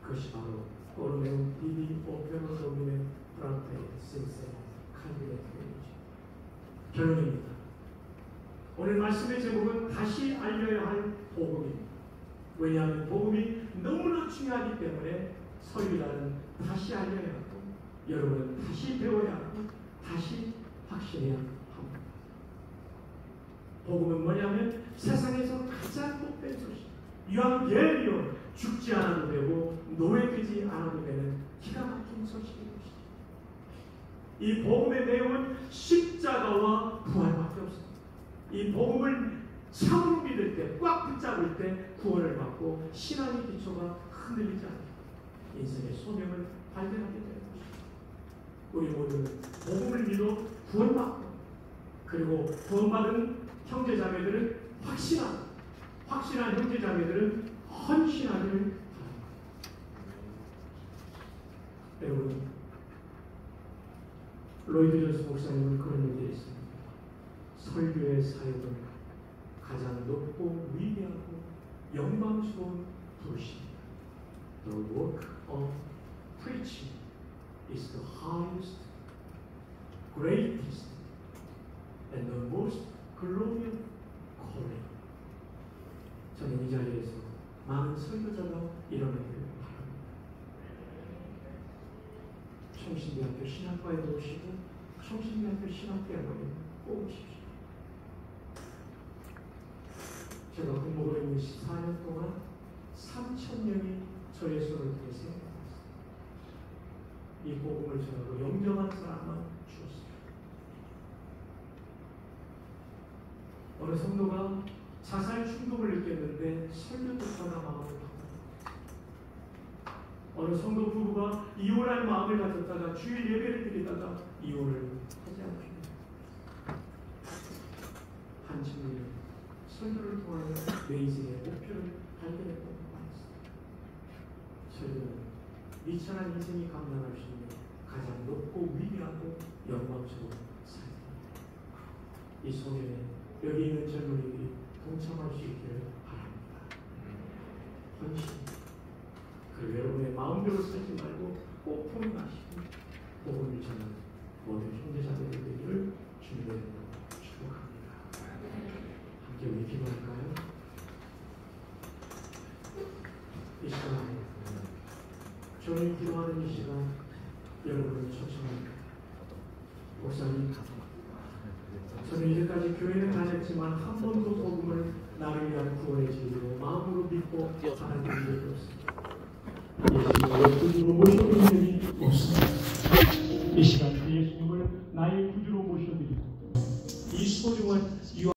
그것이 바로 오르메움 비비 오페로 도미네 프랑테 신세 칼빈의 표현이죠. 결론입니다. 오늘 말씀의 제목은 다시 알려야 할 복음입니다. 왜냐하면 복음이 너무나 중요하기 때문에 서유자는 다시 알려야 하고 여러분은 다시 배워야 하고 다시 확신해야 합니다. 복음은 뭐냐면 세상에서 가장 복된 소식. 유앙겔리온, 죽지 않아도 되고 노예되지 않아도 되는 기가 막힌 소식인 것이죠. 이 복음의 내용은 십자가와 부활밖에 없습니다. 이 복음을 참으로 믿을 때, 꽉 붙잡을 때 구원을 받고 신앙의 기초가 흔들리지 않고 인생의 소명을 발견하게 되는 것입니다. 우리 모두는 복음을 믿어 구원받고, 그리고 구원받은 형제자매들은 확신한 형제자매들은 헌신하기를 바랍니다. 여러분, 로이드 존스 목사님은 그런 얘기를 했습니다. 설교의 사역은 가장 높고 위대하고 영광스러운 부르심입니다. The work of preaching is the highest, greatest, and the most glorious calling. 저는 이 자리에서 많은 설교자가 일어나기를 바랍니다. 총신대학교 신학과에 오시고 총신대학교 신학대학원에 꼭 오십시오. 제가 공부를 했는 14년 동안 3,000명이 저의 수를 통해 생각했습니다. 이 복음을 전하고 영접한 사람만 주었습니다. 어느 성도가 자살 충동을 느꼈는데 설교 듣다가 마음을 바꿨습니다. 어느 성도 부부가 이혼할 마음을 가졌다가 주일 예배를 드리다가 이혼을 하지 않습니다. 한 친구는 설교를 통하여 내 인생의 목표를 발견했다고 말했습니다. 설교는 미천한 인생이 감당할 수 있는 가장 높고 위대하고 영광스러운 삶입니다. 이 소년에 여기 있는 젊은이들이 동참할 수 있기를 바랍니다. 헌신, 그리고 여러분의 마음대로 살지 말고 꼭 포용하시고 복음을 전하는 모든 형제자매들 되기를 주님의 이름으로 축복합니다. 함께 우리 기도할까요? 이 시간, 저는 기도하는 이 시간 여러분을 초청합니다. 목사님, 저는 이제까지 교회는 다녔지만 한 번도 복음을 나를 위한 구원의 진리로 마음으로 믿고 받아들인 적이 없습니다. 예수님을 구주로 모셔본 적이 없습니다. 이 시간 예수님을 나의 구주로